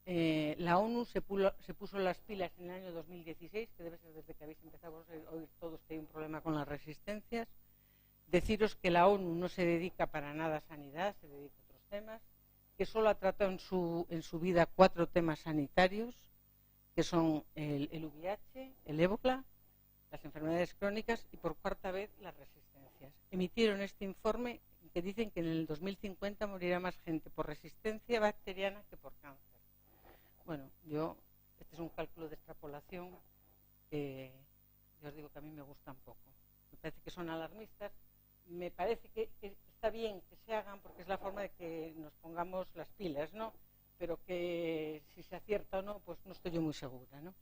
la ONU se puso las pilas en el año 2016, que debe ser desde que habéis empezado a oír todos que hay un problema con las resistencias. Deciros que la ONU no se dedica para nada a sanidad, se dedica a otros temas, que solo ha tratado en su vida 4 temas sanitarios, que son el VIH, el ébola, las enfermedades crónicas y por 4ª vez las resistencias. Emitieron este informe que dicen que en el 2050 morirá más gente por resistencia bacteriana que por cáncer. Bueno, este es un cálculo de extrapolación que yo os digo que a mí me gusta un poco. Me parece que son alarmistas, me parece que está bien que se hagan porque es la forma de que nos pongamos las pilas, ¿no? Pero que si se acierta o no, pues no estoy yo muy segura, ¿no?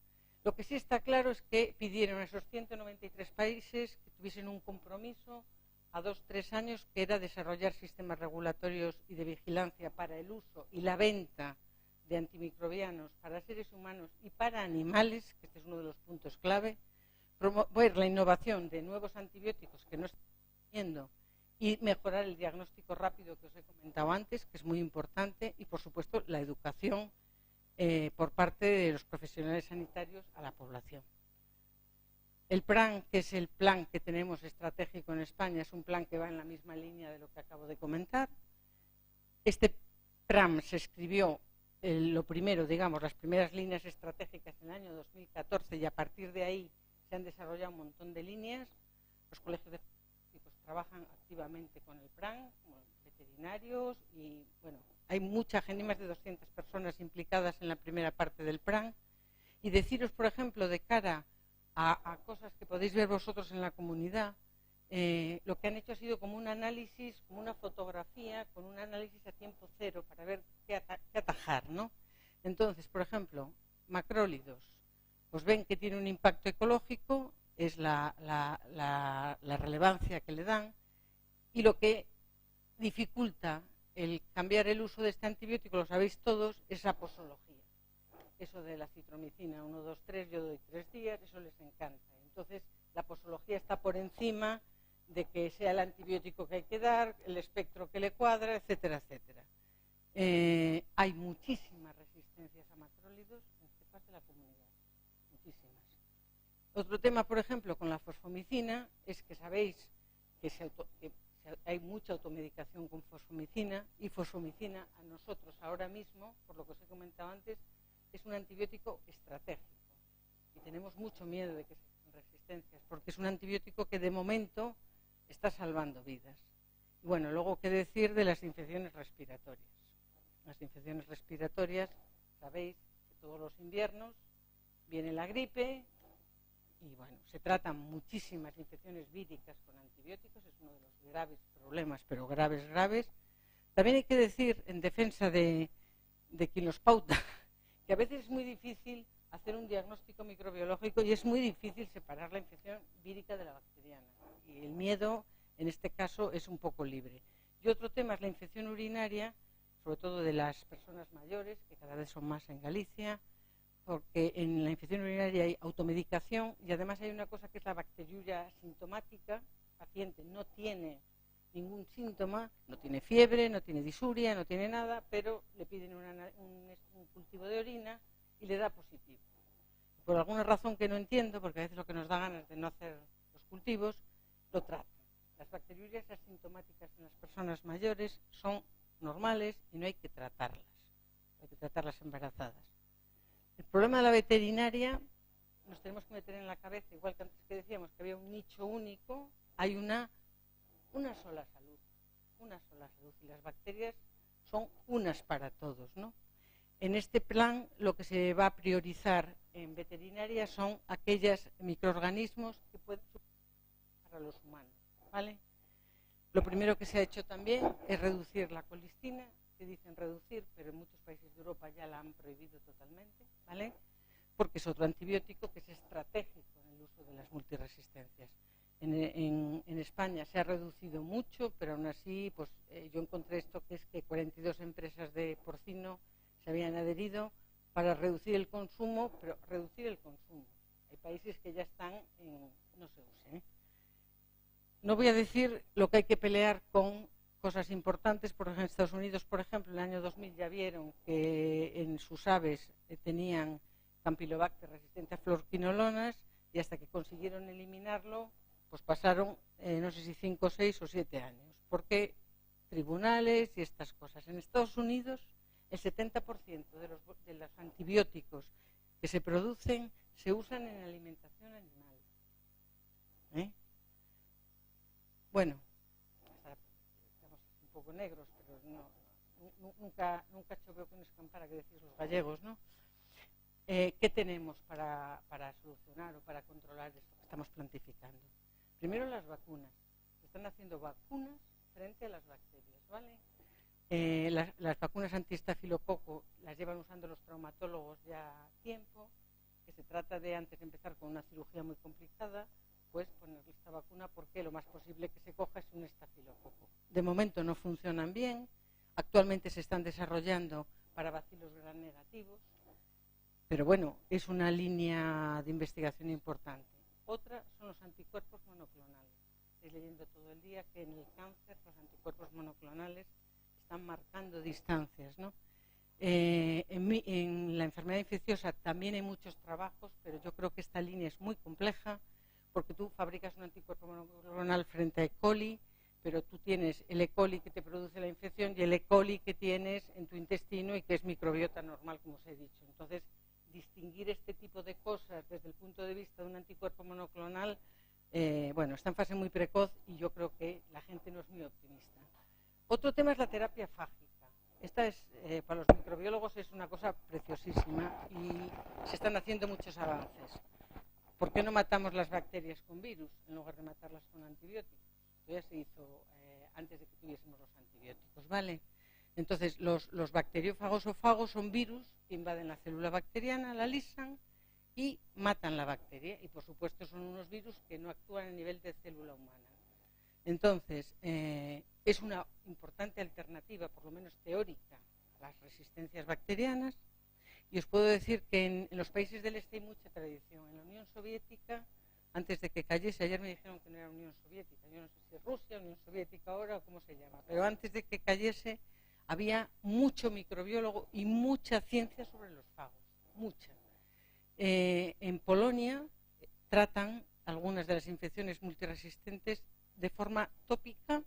Lo que sí está claro es que pidieron a esos 193 países que tuviesen un compromiso a 2-3 años, que era desarrollar sistemas regulatorios y de vigilancia para el uso y la venta de antimicrobianos para seres humanos y para animales, que este es uno de los puntos clave, promover la innovación de nuevos antibióticos que no están teniendo y mejorar el diagnóstico rápido que os he comentado antes, que es muy importante, y por supuesto la educación por parte de los profesionales sanitarios a la población. El PRAN, que es el plan que tenemos estratégico en España, es un plan que va en la misma línea de lo que acabo de comentar. Este PRAN se escribió lo primero, digamos, las primeras líneas estratégicas en el año 2014 y a partir de ahí se han desarrollado un montón de líneas. Los colegios de farmacéuticos trabajan activamente con el PRAN, como veterinarios y, bueno, hay mucha gente, más de 200 personas implicadas en la primera parte del PRAN. Y deciros, por ejemplo, de cara a cosas que podéis ver vosotros en la comunidad, lo que han hecho ha sido como un análisis, como una fotografía, con un análisis a tiempo cero para ver qué atajar, ¿no? Entonces, por ejemplo, macrólidos, pues ven que tiene un impacto ecológico, es la relevancia que le dan, y lo que dificulta el cambiar el uso de este antibiótico, lo sabéis todos, es la posología. Eso de la citromicina 1, 2, 3, yo doy 3 días, eso les encanta. Entonces, la posología está por encima de que sea el antibiótico que hay que dar, el espectro que le cuadra, etcétera, etcétera. Hay muchísimas resistencias a macrólidos en esta parte de la comunidad, muchísimas. Otro tema, por ejemplo, con la fosfomicina, es que sabéis que hay mucha automedicación con fosfomicina, y fosfomicina a nosotros ahora mismo, por lo que os he comentado antes, es un antibiótico estratégico y tenemos mucho miedo de que se den resistencias porque es un antibiótico que de momento está salvando vidas. Y bueno, luego qué decir de las infecciones respiratorias. Las infecciones respiratorias, sabéis que todos los inviernos viene la gripe y bueno, se tratan muchísimas infecciones víricas con antibióticos, es uno de los graves problemas, pero graves, graves. También hay que decir, en defensa de quien los pauta, que a veces es muy difícil hacer un diagnóstico microbiológico y es muy difícil separar la infección vírica de la bacteriana. Y el miedo, en este caso, es un poco libre. Y otro tema es la infección urinaria, sobre todo de las personas mayores, que cada vez son más en Galicia, porque en la infección urinaria hay automedicación y además hay una cosa que es la bacteriuria asintomática. El paciente no tiene ningún síntoma, no tiene fiebre, no tiene disuria, no tiene nada, pero le piden un cultivo de orina y le da positivo. Por alguna razón que no entiendo, porque a veces lo que nos da ganas de no hacer los cultivos, lo tratan. Las bacteriurias asintomáticas en las personas mayores son normales y no hay que tratarlas. Hay que tratarlas embarazadas. El problema de la veterinaria, nos tenemos que meter en la cabeza, igual que antes que decíamos que había un nicho único, hay una sola salud, y las bacterias son unas para todos, ¿no? En este plan lo que se va a priorizar en veterinaria son aquellos microorganismos que pueden ser para los humanos, ¿vale? Lo primero que se ha hecho también es reducir la colistina, que dicen reducir, pero en muchos países de Europa ya la han prohibido totalmente, ¿vale? Porque es otro antibiótico que es estratégico en el uso de las multiresistencias. En España se ha reducido mucho, pero aún así pues, yo encontré esto, que es que 42 empresas de porcino se habían adherido para reducir el consumo, pero reducir el consumo. Hay países que ya están en no se use, ¿eh? No voy a decir lo que hay que pelear con cosas importantes, porque en Estados Unidos, por ejemplo, en el año 2000 ya vieron que en sus aves tenían Campylobacter resistente a fluoroquinolonas, y hasta que consiguieron eliminarlo, pues pasaron, no sé si 5, 6 o 7 años. Porque tribunales y estas cosas. En Estados Unidos, el 70% de los antibióticos que se producen se usan en alimentación animal. Bueno, estamos un poco negros, pero nunca choveo con escampara, que decís los gallegos, ¿no? ¿Qué tenemos para solucionar o para controlar esto que estamos plantificando? Primero, las vacunas. Se están haciendo vacunas frente a las bacterias, ¿vale? Las vacunas antiestafilococo las llevan usando los traumatólogos ya tiempo, que se trata de, antes de empezar con una cirugía muy complicada, pues ponerle esta vacuna, porque lo más posible que se coja es un estafilococo. De momento no funcionan bien, actualmente se están desarrollando para bacilos gram negativos, pero bueno, es una línea de investigación importante. Otra son los anticuerpos monoclonales. Estoy leyendo todo el día que en el cáncer los anticuerpos monoclonales están marcando distancias, ¿no? En la enfermedad infecciosa también hay muchos trabajos, pero yo creo que esta línea es muy compleja, porque tú fabricas un anticuerpo monoclonal frente a E. coli, pero tú tienes el E. coli que te produce la infección y el E. coli que tienes en tu intestino y que es microbiota normal, como os he dicho. Entonces, distinguir este tipo de cosas desde el punto de vista de un anticuerpo monoclonal, bueno, está en fase muy precoz y yo creo que la gente no es muy optimista. Otro tema es la terapia fágica. Esta es, para los microbiólogos es una cosa preciosísima y se están haciendo muchos avances. ¿Por qué no matamos las bacterias con virus en lugar de matarlas con antibióticos? Esto ya se hizo antes de que tuviésemos los antibióticos, ¿vale? Entonces, los bacteriófagos o fagos son virus que invaden la célula bacteriana, la lisan y matan la bacteria. Y, por supuesto, son unos virus que no actúan a nivel de célula humana. Entonces, es una importante alternativa, por lo menos teórica, a las resistencias bacterianas. Y os puedo decir que en los países del este hay mucha tradición. En la Unión Soviética, antes de que cayese, ayer me dijeron que no era Unión Soviética, yo no sé si es Rusia, Unión Soviética ahora o cómo se llama, pero antes de que cayese había mucho microbiólogo y mucha ciencia sobre los fagos, mucha. En Polonia tratan algunas de las infecciones multiresistentes de forma tópica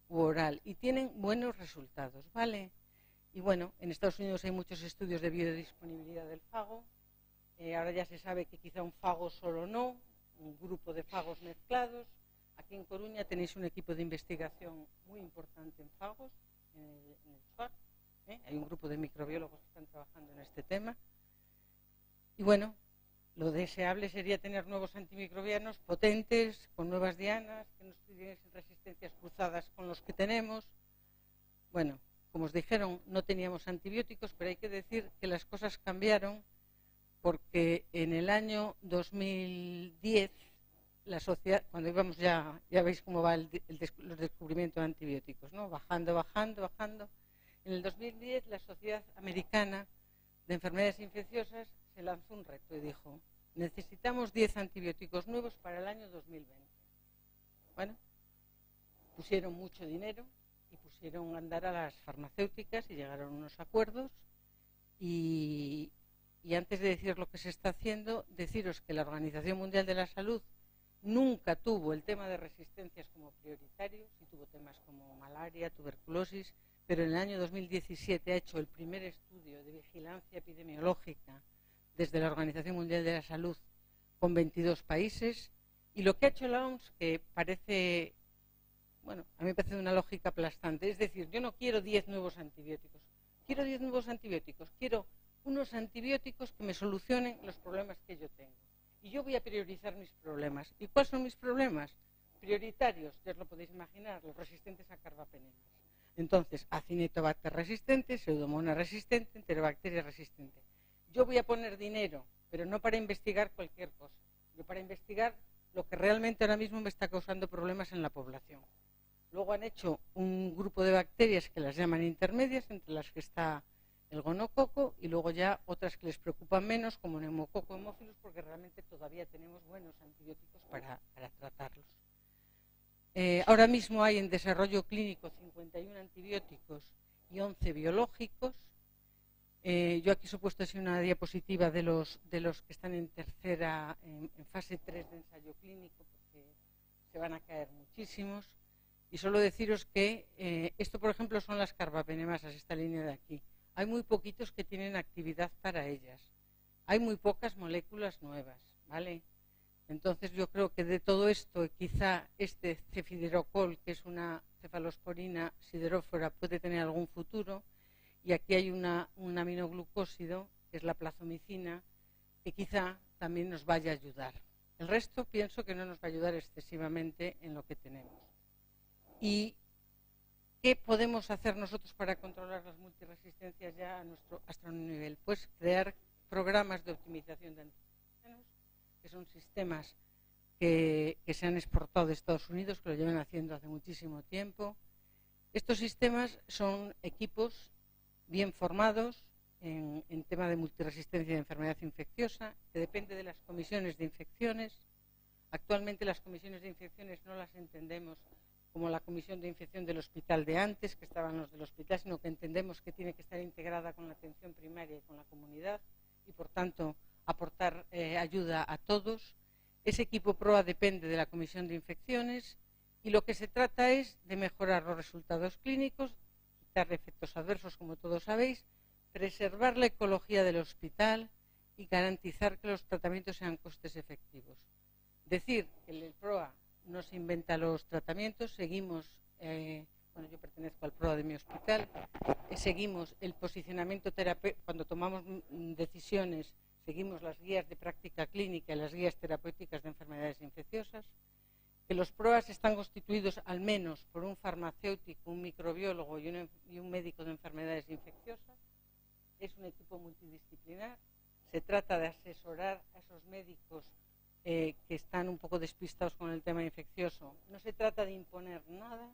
u oral y tienen buenos resultados, ¿vale? Y bueno, en Estados Unidos hay muchos estudios de biodisponibilidad del fago. Ahora ya se sabe que quizá un fago solo no, un grupo de fagos mezclados. Aquí en Coruña tenéis un equipo de investigación muy importante en fagos, en el SUAC. Hay un grupo de microbiólogos que están trabajando en este tema. Y bueno, lo deseable sería tener nuevos antimicrobianos potentes, con nuevas dianas, que no tuviesen resistencias cruzadas con los que tenemos. Bueno, como os dijeron, no teníamos antibióticos, pero hay que decir que las cosas cambiaron porque en el año 2010, la sociedad, cuando íbamos ya veis cómo va los descubrimientos de antibióticos, ¿no? Bajando. En el 2010, la Sociedad Americana de Enfermedades Infecciosas se lanzó un reto y dijo: necesitamos 10 antibióticos nuevos para el año 2020. Bueno, pusieron mucho dinero y pusieron a andar a las farmacéuticas y llegaron a unos acuerdos y antes de decir lo que se está haciendo, deciros que la Organización Mundial de la Salud nunca tuvo el tema de resistencias como prioritario, sí tuvo temas como malaria, tuberculosis, pero en el año 2017 ha hecho el primer estudio de vigilancia epidemiológica desde la Organización Mundial de la Salud con 22 países y lo que ha hecho la OMS, que parece, bueno, a mí me parece una lógica aplastante, es decir, yo no quiero 10 nuevos antibióticos, quiero 10 nuevos antibióticos, quiero unos antibióticos que me solucionen los problemas que yo tengo. Y yo voy a priorizar mis problemas. ¿Y cuáles son mis problemas? Prioritarios, ya os lo podéis imaginar, los resistentes a carbapenemas. Entonces, Acinetobacter resistente, Pseudomonas resistente, Enterobacteria resistente. Yo voy a poner dinero, pero no para investigar cualquier cosa. Yo para investigar lo que realmente ahora mismo me está causando problemas en la población. Luego han hecho un grupo de bacterias que las llaman intermedias, entre las que está el gonococo, y luego ya otras que les preocupan menos, como neumococo, hemófilos, porque realmente todavía tenemos buenos antibióticos para tratarlos. Ahora mismo hay en desarrollo clínico 51 antibióticos y 11 biológicos. Yo aquí os he puesto así una diapositiva de los que están en fase 3 de ensayo clínico, porque se van a caer muchísimos. Y solo deciros que esto, por ejemplo, son las carbapenemasas, esta línea de aquí. Hay muy poquitos que tienen actividad para ellas. Hay muy pocas moléculas nuevas, ¿vale? Entonces yo creo que de todo esto, quizá este cefiderocol, que es una cefalosporina siderófora, puede tener algún futuro. Y aquí hay un aminoglucósido, que es la plazomicina, que quizá también nos vaya a ayudar. El resto pienso que no nos va a ayudar excesivamente en lo que tenemos. ¿Y qué podemos hacer nosotros para controlar las multiresistencias ya hasta un nivel? Pues crear programas de optimización de antígenos, que son sistemas que se han exportado de Estados Unidos, que lo llevan haciendo hace muchísimo tiempo. Estos sistemas son equipos bien formados en tema de multiresistencia de enfermedad infecciosa, que depende de las comisiones de infecciones. Actualmente las comisiones de infecciones no las entendemos como la comisión de infección del hospital de antes, que estaban los del hospital, sino que entendemos que tiene que estar integrada con la atención primaria y con la comunidad y, por tanto, aportar ayuda a todos. Ese equipo PROA depende de la comisión de infecciones y lo que se trata es de mejorar los resultados clínicos, quitar efectos adversos, como todos sabéis, preservar la ecología del hospital y garantizar que los tratamientos sean costes efectivos. Decir que el PROA no se inventa los tratamientos, seguimos, bueno, yo pertenezco al PROA de mi hospital, seguimos el posicionamiento terapéutico, cuando tomamos decisiones, seguimos las guías de práctica clínica y las guías terapéuticas de enfermedades infecciosas, que los PROAs están constituidos al menos por un farmacéutico, un microbiólogo y un médico de enfermedades infecciosas. Es un equipo multidisciplinar. Se trata de asesorar a esos médicos que están un poco despistados con el tema infeccioso. No se trata de imponer nada.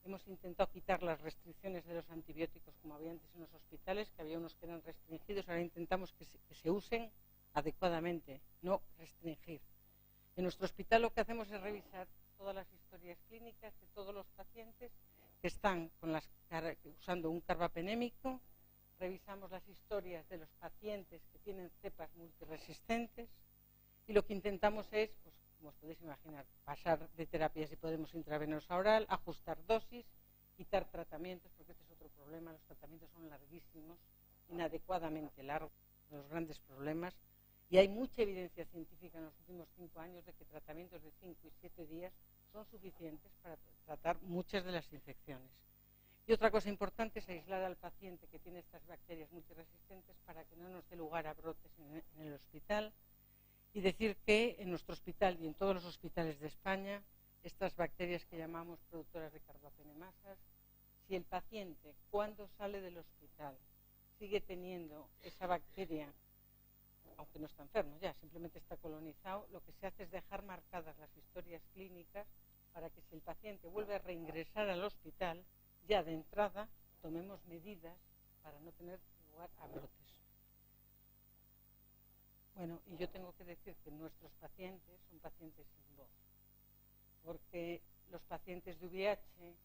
Hemos intentado quitar las restricciones de los antibióticos como había antes en los hospitales, que había unos que eran restringidos. Ahora intentamos que se usen adecuadamente, no restringir. En nuestro hospital lo que hacemos es revisar todas las historias clínicas de todos los pacientes que están usando un carbapenémico. Revisamos las historias de los pacientes que tienen cepas multiresistentes y lo que intentamos es, pues, como os podéis imaginar, pasar de terapia si podemos intravenosa oral, ajustar dosis, quitar tratamientos, porque este es otro problema, los tratamientos son larguísimos, inadecuadamente largos, los grandes problemas, y hay mucha evidencia científica en los últimos 5 años de que tratamientos de 5 y 7 días son suficientes para tratar muchas de las infecciones. Y otra cosa importante es aislar al paciente que tiene estas bacterias multiresistentes para que no nos dé lugar a brotes en el hospital. Y decir que en nuestro hospital y en todos los hospitales de España, estas bacterias que llamamos productoras de carbapenemasas, si el paciente cuando sale del hospital sigue teniendo esa bacteria, aunque no está enfermo ya, simplemente está colonizado, lo que se hace es dejar marcadas las historias clínicas para que si el paciente vuelve a reingresar al hospital, ya de entrada tomemos medidas para no tener lugar a brotes. Bueno, y yo tengo que decir que nuestros pacientes son pacientes sin voz, porque los pacientes de VIH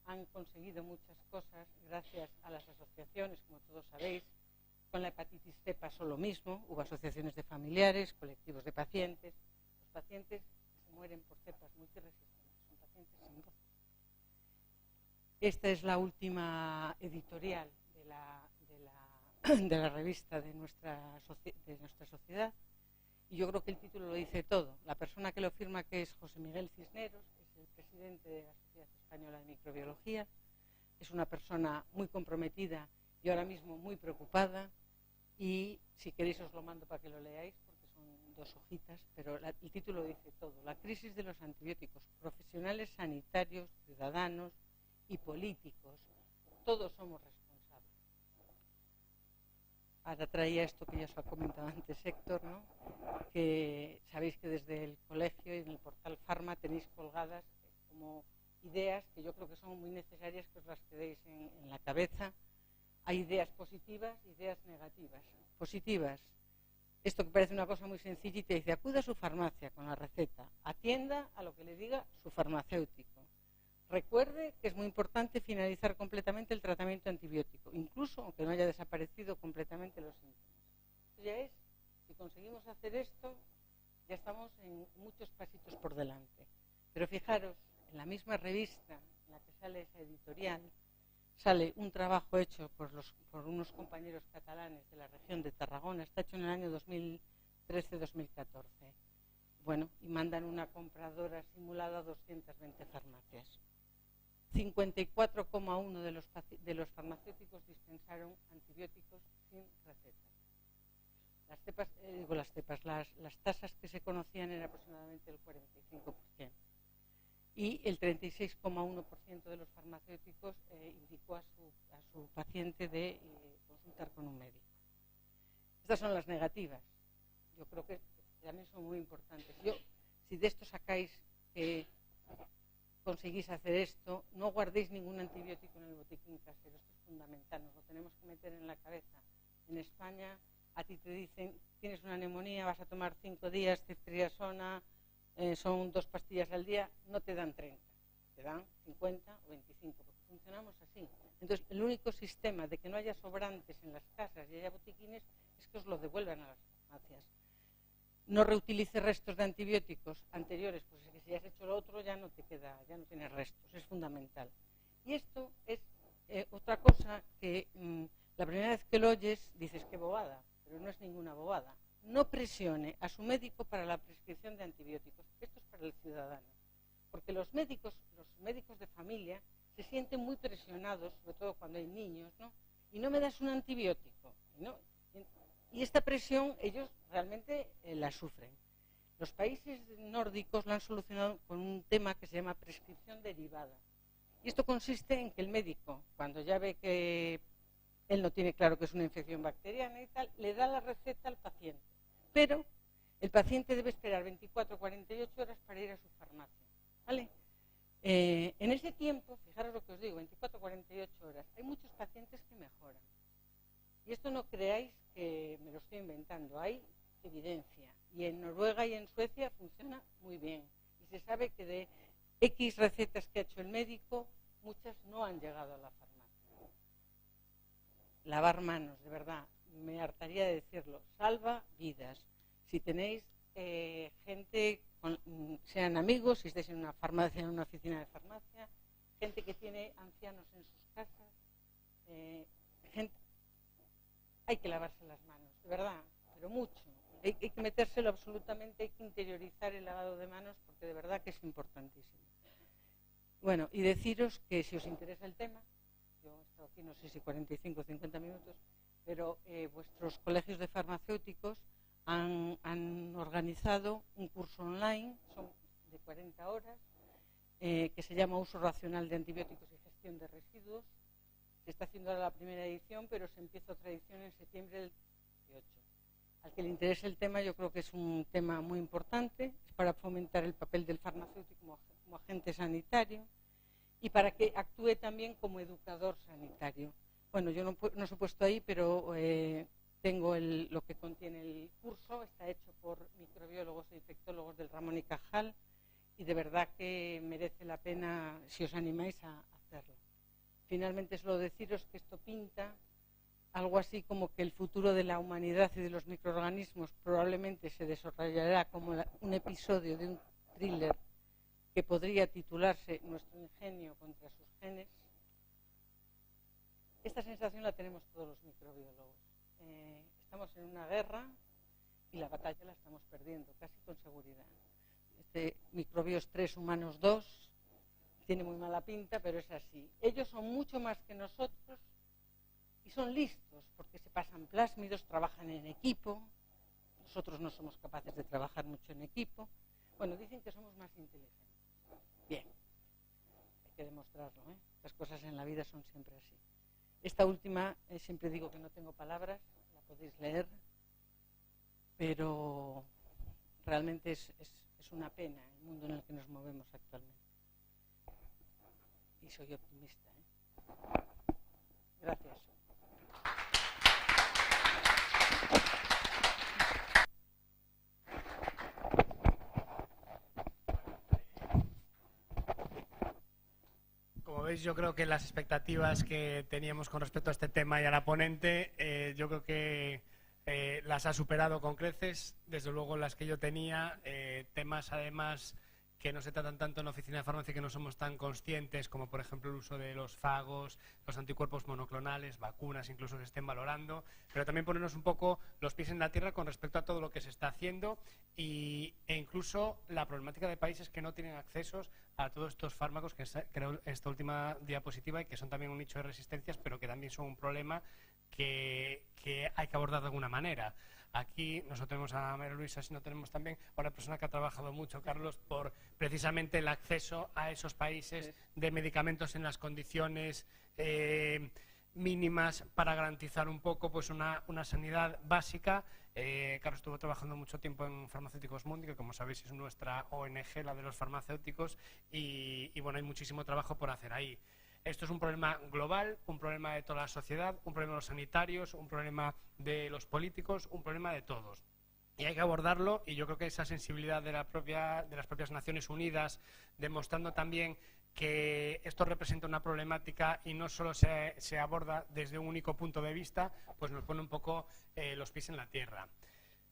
han conseguido muchas cosas gracias a las asociaciones, como todos sabéis. Con la hepatitis C pasó lo mismo, hubo asociaciones de familiares, colectivos de pacientes. Los pacientes que se mueren por cepas multiresistentes son pacientes sin voz. Esta es la última editorial de la revista de nuestra sociedad y yo creo que el título lo dice todo. La persona que lo firma, que es José Miguel Cisneros, que es el presidente de la Sociedad Española de Microbiología, es una persona muy comprometida y ahora mismo muy preocupada, y si queréis os lo mando para que lo leáis porque son 2 hojitas, pero el título dice todo. La crisis de los antibióticos, profesionales sanitarios, ciudadanos y políticos, todos somos responsables. Ahora traía esto que ya os ha comentado antes Héctor, ¿no? Que sabéis que desde el colegio y en el portal Pharma tenéis colgadas como ideas que yo creo que son muy necesarias que os las quedéis en la cabeza. Hay ideas positivas y ideas negativas. Positivas, esto que parece una cosa muy sencillita, dice, acuda a su farmacia con la receta, atienda a lo que le diga su farmacéutico. Recuerde que es muy importante finalizar completamente el tratamiento antibiótico, incluso aunque no haya desaparecido completamente los síntomas. Ya es, si conseguimos hacer esto, ya estamos en muchos pasitos por delante. Pero fijaros, en la misma revista en la que sale esa editorial, sale un trabajo hecho por unos compañeros catalanes de la región de Tarragona, está hecho en el año 2013-2014. Bueno, y mandan una compradora simulada a 220 farmacias. 54,1 de los farmacéuticos dispensaron antibióticos sin receta. Las tasas que se conocían eran aproximadamente el 45%. Y el 36,1% de los farmacéuticos indicó a su paciente de consultar con un médico. Estas son las negativas. Yo creo que también son muy importantes. Si de esto sacáis que conseguís hacer esto, no guardéis ningún antibiótico en el botiquín casero. Esto es fundamental, nos lo tenemos que meter en la cabeza. En España, a ti te dicen, tienes una neumonía, vas a tomar 5 días, ceftriaxona, son 2 pastillas al día, no te dan 30, te dan 50 o 25, porque funcionamos así. Entonces, el único sistema de que no haya sobrantes en las casas y haya botiquines es que os lo devuelvan a las farmacias. No reutilices restos de antibióticos anteriores, pues es que si has hecho lo otro ya no te queda, ya no tienes restos, es fundamental. Y esto es otra cosa que la primera vez que lo oyes dices qué bobada, pero no es ninguna bobada. No presione a su médico para la prescripción de antibióticos. Esto es para el ciudadano. Porque los médicos de familia se sienten muy presionados, sobre todo cuando hay niños, ¿no? Y no me das un antibiótico. Y esta presión ellos realmente la sufren. Los países nórdicos lo han solucionado con un tema que se llama prescripción derivada. Y esto consiste en que el médico, cuando ya ve que él no tiene claro que es una infección bacteriana y tal, le da la receta al paciente. Pero el paciente debe esperar 24 o 48 horas para ir a su farmacia, ¿vale? En ese tiempo, fijaros lo que os digo, 24 o 48 horas, hay muchos pacientes que mejoran. Y esto no creáis que me lo estoy inventando, hay evidencia. Y en Noruega y en Suecia funciona muy bien. Y se sabe que de X recetas que ha hecho el médico, muchas no han llegado a la farmacia. Lavar manos, de verdad, me hartaría de decirlo, salva vidas. Si tenéis gente, sean amigos, si estáis en una farmacia, en una oficina de farmacia, gente que tiene ancianos en sus casas, hay que lavarse las manos, de verdad, pero mucho. Hay que metérselo absolutamente, hay que interiorizar el lavado de manos porque de verdad que es importantísimo. Bueno, y deciros que si os interesa el tema, yo he estado aquí no sé si 45 o 50 minutos, pero vuestros colegios de farmacéuticos han organizado un curso online, son de 40 horas, que se llama Uso Racional de Antibióticos y Gestión de Residuos. Se está haciendo ahora la primera edición, pero se empieza otra edición en septiembre del 18. Al que le interese el tema, yo creo que es un tema muy importante, es para fomentar el papel del farmacéutico como agente sanitario y para que actúe también como educador sanitario. Bueno, yo no os he puesto ahí, pero tengo lo que contiene el curso, está hecho por microbiólogos e infectólogos del Ramón y Cajal y de verdad que merece la pena si os animáis a hacerlo. Finalmente, solo deciros que esto pinta algo así como que el futuro de la humanidad y de los microorganismos probablemente se desarrollará como un episodio de un thriller que podría titularse Nuestro ingenio contra sus genes. Esta sensación la tenemos todos los microbiólogos. Estamos en una guerra y la batalla la estamos perdiendo, casi con seguridad. Microbios 3, humanos 2, tiene muy mala pinta, pero es así. Ellos son mucho más que nosotros y son listos porque se pasan plásmidos, trabajan en equipo. Nosotros no somos capaces de trabajar mucho en equipo. Bueno, dicen que somos más inteligentes. Bien, hay que demostrarlo, ¿eh? Las cosas en la vida son siempre así. Esta última, siempre digo que no tengo palabras, la podéis leer, pero realmente es una pena el mundo en el que nos movemos actualmente. Y soy optimista, ¿eh? Gracias. veis, yo creo que las expectativas que teníamos con respecto a este tema y a la ponente, yo creo que las ha superado con creces, desde luego las que yo tenía, temas además que no se tratan tanto en la oficina de farmacia, que no somos tan conscientes, como por ejemplo el uso de los fagos, los anticuerpos monoclonales, vacunas incluso que se estén valorando, pero también ponernos un poco los pies en la tierra con respecto a todo lo que se está haciendo e incluso la problemática de países que no tienen accesos a todos estos fármacos, que creo esta última diapositiva, y que son también un nicho de resistencias, pero que también son un problema que hay que abordar de alguna manera. Aquí nosotros tenemos a María Luisa, sino tenemos también a una persona que ha trabajado mucho, Carlos, por precisamente el acceso a esos países de medicamentos en las condiciones mínimas para garantizar un poco pues una sanidad básica. Carlos estuvo trabajando mucho tiempo en Farmacéuticos Mundi, que como sabéis es nuestra ONG, la de los farmacéuticos, y bueno, hay muchísimo trabajo por hacer ahí. Esto es un problema global, un problema de toda la sociedad, un problema de los sanitarios, un problema de los políticos, un problema de todos. Y hay que abordarlo, y yo creo que esa sensibilidad de las propias Naciones Unidas, demostrando también que esto representa una problemática y no solo se aborda desde un único punto de vista, pues nos pone un poco los pies en la tierra.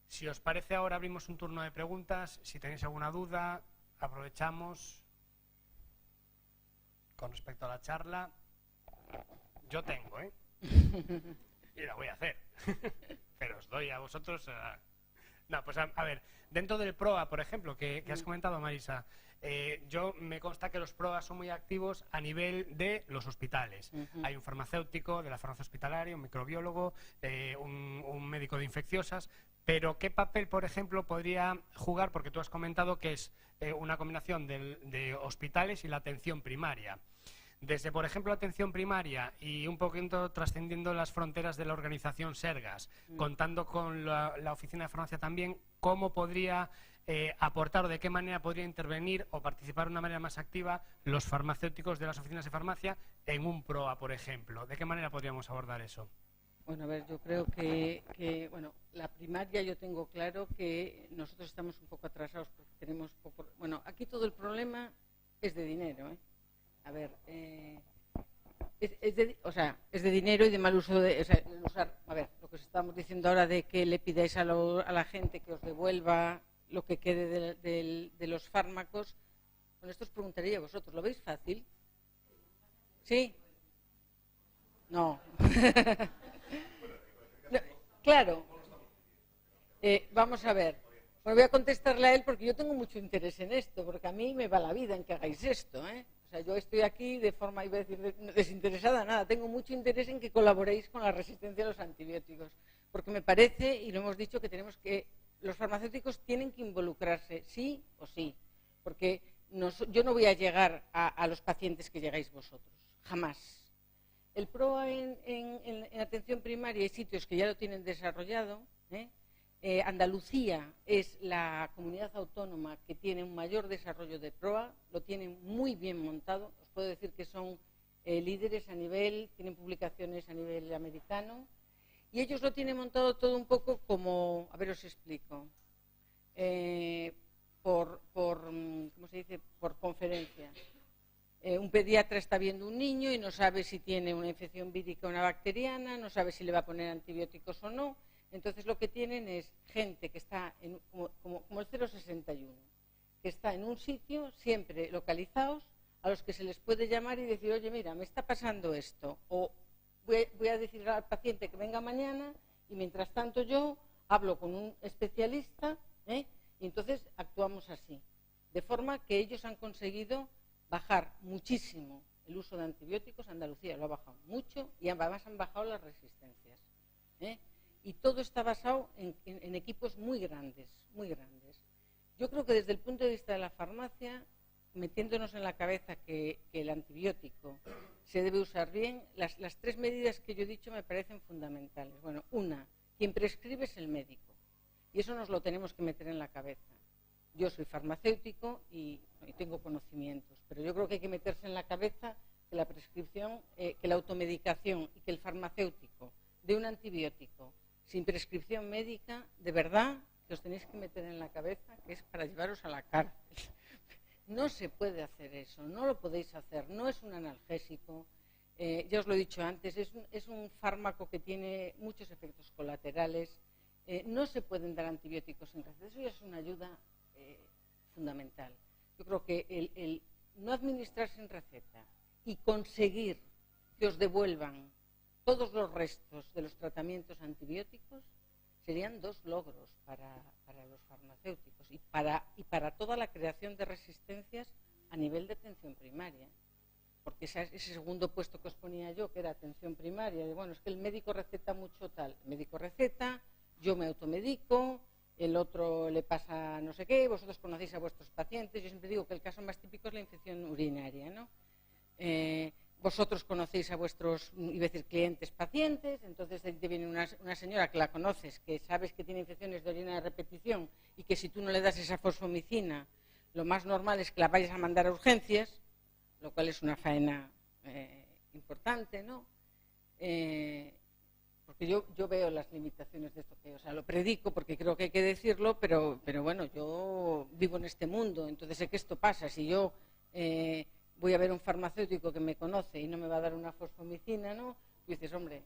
Si os parece, ahora abrimos un turno de preguntas. Si tenéis alguna duda, aprovechamos. Con respecto a la charla, yo tengo, y la voy a hacer, pero os doy a vosotros. No, pues a ver, dentro del PROA, por ejemplo, que has comentado, Marisa, yo me consta que los PROA son muy activos a nivel de los hospitales. Hay un farmacéutico de la farmacia hospitalaria, un microbiólogo, un médico de infecciosas, pero ¿qué papel, por ejemplo, podría jugar? Porque tú has comentado que es una combinación de hospitales y la atención primaria. Desde, por ejemplo, la atención primaria y un poquito trascendiendo las fronteras de la organización Sergas, contando con la oficina de farmacia también, ¿cómo podría aportar o de qué manera podría intervenir o participar de una manera más activa los farmacéuticos de las oficinas de farmacia en un PROA, por ejemplo? ¿De qué manera podríamos abordar eso? Bueno, a ver, yo creo que bueno, la primaria yo tengo claro que nosotros estamos un poco atrasados porque tenemos poco... Bueno, aquí todo el problema es de dinero, ¿eh? A ver, es de dinero y de mal uso de... usar, a ver, lo que os estamos diciendo ahora de que le pidáis a la gente que os devuelva lo que quede de los fármacos, bueno, esto os preguntaría a vosotros, ¿lo veis fácil? ¿Sí? No. No, claro. Vamos a ver. Bueno, voy a contestarle a él porque yo tengo mucho interés en esto, porque a mí me va la vida en que hagáis esto, ¿eh? O sea, yo estoy aquí de forma, iba a decir, desinteresada, nada. Tengo mucho interés en que colaboréis con la resistencia a los antibióticos, porque me parece, y lo hemos dicho, que los farmacéuticos tienen que involucrarse, sí o sí, porque yo no voy a llegar a los pacientes que llegáis vosotros, jamás. El PROA en atención primaria hay sitios que ya lo tienen desarrollado, ¿eh? Andalucía es la comunidad autónoma que tiene un mayor desarrollo de PROA, lo tienen muy bien montado, os puedo decir que son líderes a nivel, tienen publicaciones a nivel americano, y ellos lo tienen montado todo un poco como, a ver, os explico, ¿cómo se dice?, por conferencia. Un pediatra está viendo un niño y no sabe si tiene una infección vírica o una bacteriana, no sabe si le va a poner antibióticos o no. Entonces lo que tienen es gente que está, como el 061, que está en un sitio, siempre localizados, a los que se les puede llamar y decir, oye, mira, me está pasando esto, o voy a decirle al paciente que venga mañana, y mientras tanto yo hablo con un especialista, y entonces actuamos así. De forma que ellos han conseguido bajar muchísimo el uso de antibióticos. Andalucía lo ha bajado mucho y además han bajado las resistencias, y todo está basado en equipos muy grandes, muy grandes. Yo creo que desde el punto de vista de la farmacia, metiéndonos en la cabeza que el antibiótico se debe usar bien, las tres medidas que yo he dicho me parecen fundamentales. Bueno, una, quien prescribe es el médico, y eso nos lo tenemos que meter en la cabeza. Yo soy farmacéutico y tengo conocimientos, pero yo creo que hay que meterse en la cabeza que la prescripción, que la automedicación y que el farmacéutico de un antibiótico sin prescripción médica, de verdad, que os tenéis que meter en la cabeza que es para llevaros a la cárcel. No se puede hacer eso, no lo podéis hacer, no es un analgésico. Ya os lo he dicho antes, es un fármaco que tiene muchos efectos colaterales. No se pueden dar antibióticos en receta, eso ya es una ayuda fundamental. Yo creo que el no administrarse en receta y conseguir que os devuelvan todos los restos de los tratamientos antibióticos serían 2 logros para los farmacéuticos y para toda la creación de resistencias a nivel de atención primaria. Porque ese segundo puesto que os ponía yo, que era atención primaria, de, bueno, es que el médico receta mucho tal, el médico receta, yo me automedico, el otro le pasa no sé qué, vosotros conocéis a vuestros pacientes. Yo siempre digo que el caso más típico es la infección urinaria, ¿no? Vosotros conocéis a vuestros, iba a decir, clientes, pacientes, entonces te viene una señora que la conoces, que sabes que tiene infecciones de orina de repetición y que si tú no le das esa fosfomicina, lo más normal es que la vayas a mandar a urgencias, lo cual es una faena importante, ¿no? Porque yo veo las limitaciones de esto, o sea, lo predico porque creo que hay que decirlo, pero bueno, yo vivo en este mundo, entonces sé que esto pasa. Si yo voy a ver un farmacéutico que me conoce y no me va a dar una fosfomicina, ¿no? Y dices, hombre,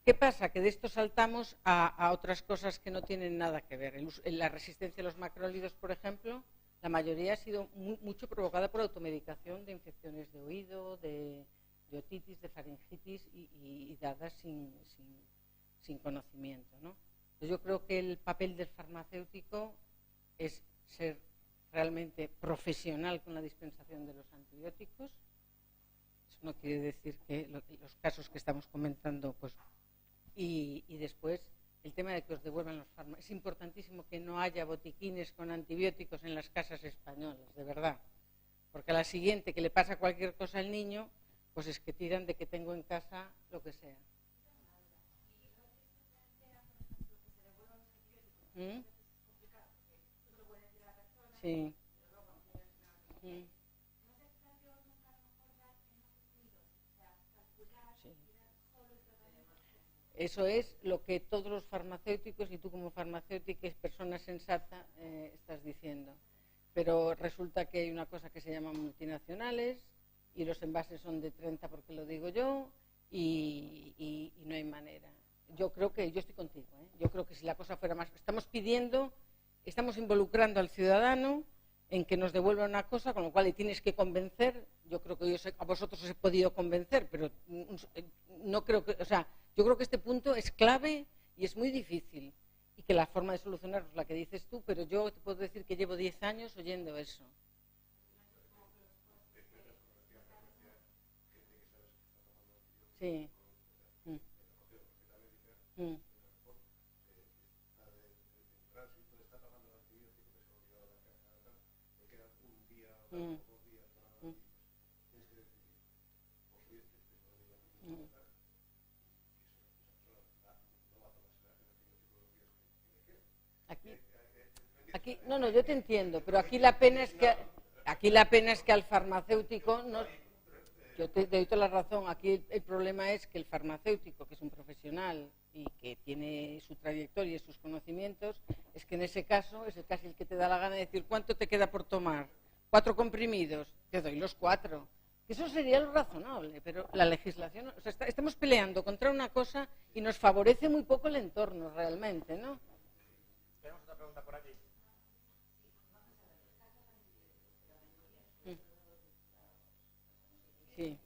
¿qué pasa? Que de esto saltamos a otras cosas que no tienen nada que ver. La resistencia a los macrólidos, por ejemplo, la mayoría ha sido mucho provocada por automedicación de infecciones de oído, de otitis, de faringitis y dadas sin conocimiento, ¿no? Entonces yo creo que el papel del farmacéutico es ser realmente profesional con la dispensación de los antibióticos. Eso no quiere decir que los casos que estamos comentando, pues, y después el tema de que os devuelvan los fármacos. Es importantísimo que no haya botiquines con antibióticos en las casas españolas, de verdad. Porque a la siguiente que le pasa cualquier cosa al niño, pues es que tiran de que tengo en casa lo que sea. ¿Mm? Sí. ¿Mm? Eso es lo que todos los farmacéuticos y tú como farmacéutica y persona sensata estás diciendo. Pero resulta que hay una cosa que se llama multinacionales y los envases son de 30 porque lo digo yo y no hay manera. Yo creo que, yo estoy contigo, yo creo que si la cosa fuera más... Estamos involucrando al ciudadano en que nos devuelva una cosa, con lo cual le tienes que convencer. Yo creo que a vosotros os he podido convencer, pero no creo que... O sea, yo creo que este punto es clave y es muy difícil. Y que la forma de solucionarlo es la que dices tú, pero yo te puedo decir que llevo 10 años oyendo eso. Sí. Aquí, no, yo te entiendo, pero aquí la pena es que al farmacéutico no. Yo te doy toda la razón. Aquí el problema es que el farmacéutico, que es un profesional y que tiene su trayectoria y sus conocimientos, es que en ese caso es casi el que te da la gana de decir ¿cuánto te queda por tomar? 4 comprimidos, te doy los 4. Eso sería lo razonable, pero la legislación, o sea, estamos peleando contra una cosa y nos favorece muy poco el entorno realmente, ¿no? Tenemos otra pregunta por aquí. Sí.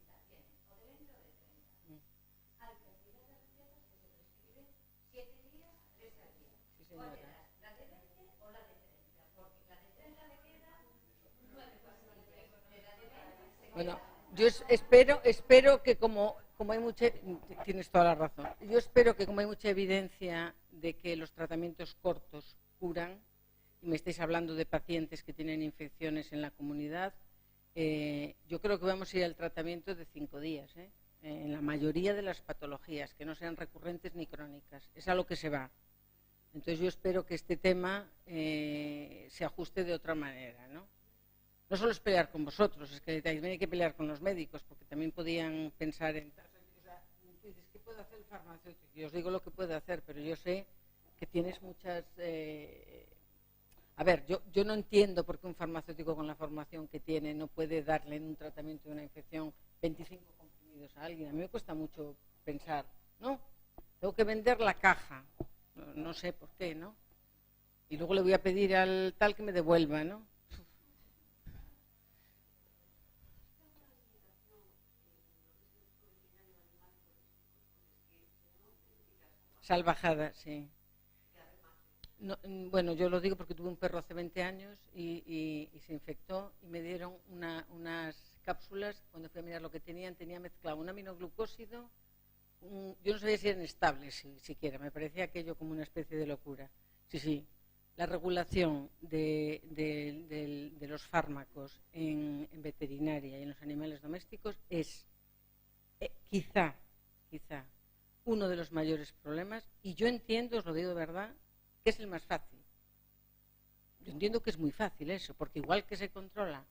Bueno, yo espero que como hay mucha, tienes toda la razón, yo espero que como hay mucha evidencia de que los tratamientos cortos curan, y me estáis hablando de pacientes que tienen infecciones en la comunidad, yo creo que vamos a ir al tratamiento de 5 días, en la mayoría de las patologías, que no sean recurrentes ni crónicas, es a lo que se va. Entonces yo espero que este tema se ajuste de otra manera, ¿no? No solo es pelear con vosotros, es que también hay que pelear con los médicos, porque también podían pensar en... O sea, tú dices, ¿qué puede hacer el farmacéutico? Yo os digo lo que puede hacer, pero yo sé que tienes muchas A ver, yo no entiendo por qué un farmacéutico con la formación que tiene no puede darle en un tratamiento de una infección 25 comprimidos a alguien. A mí me cuesta mucho pensar, ¿no? Tengo que vender la caja, no sé por qué, ¿no? Y luego le voy a pedir al tal que me devuelva, ¿no? Salvajada, sí. No, bueno, yo lo digo porque tuve un perro hace 20 años y se infectó y me dieron unas cápsulas. Cuando fui a mirar lo que tenían, tenía mezclado un aminoglucósido. Yo no sabía si eran estables siquiera, me parecía aquello como una especie de locura. Sí, sí, la regulación de los fármacos en veterinaria y en los animales domésticos es quizá uno de los mayores problemas, y yo entiendo, os lo digo de verdad, que es el más fácil. Yo entiendo que es muy fácil eso, porque igual que se controla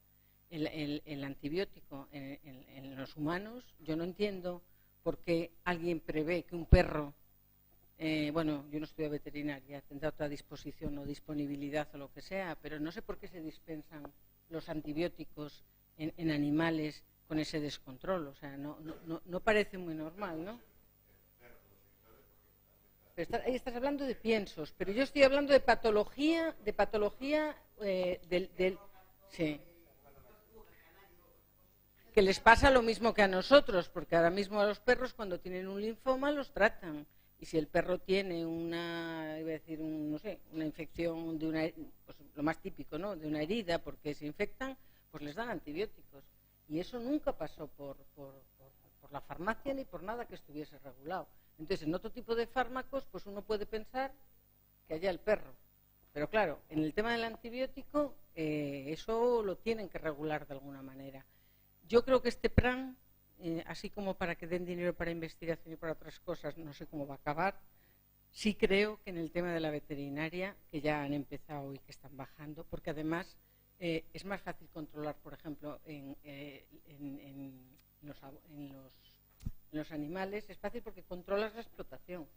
el antibiótico en los humanos, yo no entiendo por qué alguien prevé que un perro, bueno, yo no estudio veterinaria, tendrá otra disposición o disponibilidad o lo que sea, pero no sé por qué se dispensan los antibióticos en animales con ese descontrol. O sea, no parece muy normal, ¿no? Pero ahí estás hablando de piensos, pero yo estoy hablando de patología sí, que les pasa lo mismo que a nosotros, porque ahora mismo a los perros cuando tienen un linfoma los tratan, y si el perro tiene una infección pues lo más típico, ¿no?, de una herida porque se infectan, pues les dan antibióticos, y eso nunca pasó por la farmacia ni por nada que estuviese regulado. Entonces, en otro tipo de fármacos, pues uno puede pensar que haya el perro. Pero claro, en el tema del antibiótico, eso lo tienen que regular de alguna manera. Yo creo que este plan, así como para que den dinero para investigación y para otras cosas, no sé cómo va a acabar. Sí creo que en el tema de la veterinaria, que ya han empezado y que están bajando, porque además es más fácil controlar, por ejemplo, en los animales, es fácil porque controlas la explotación.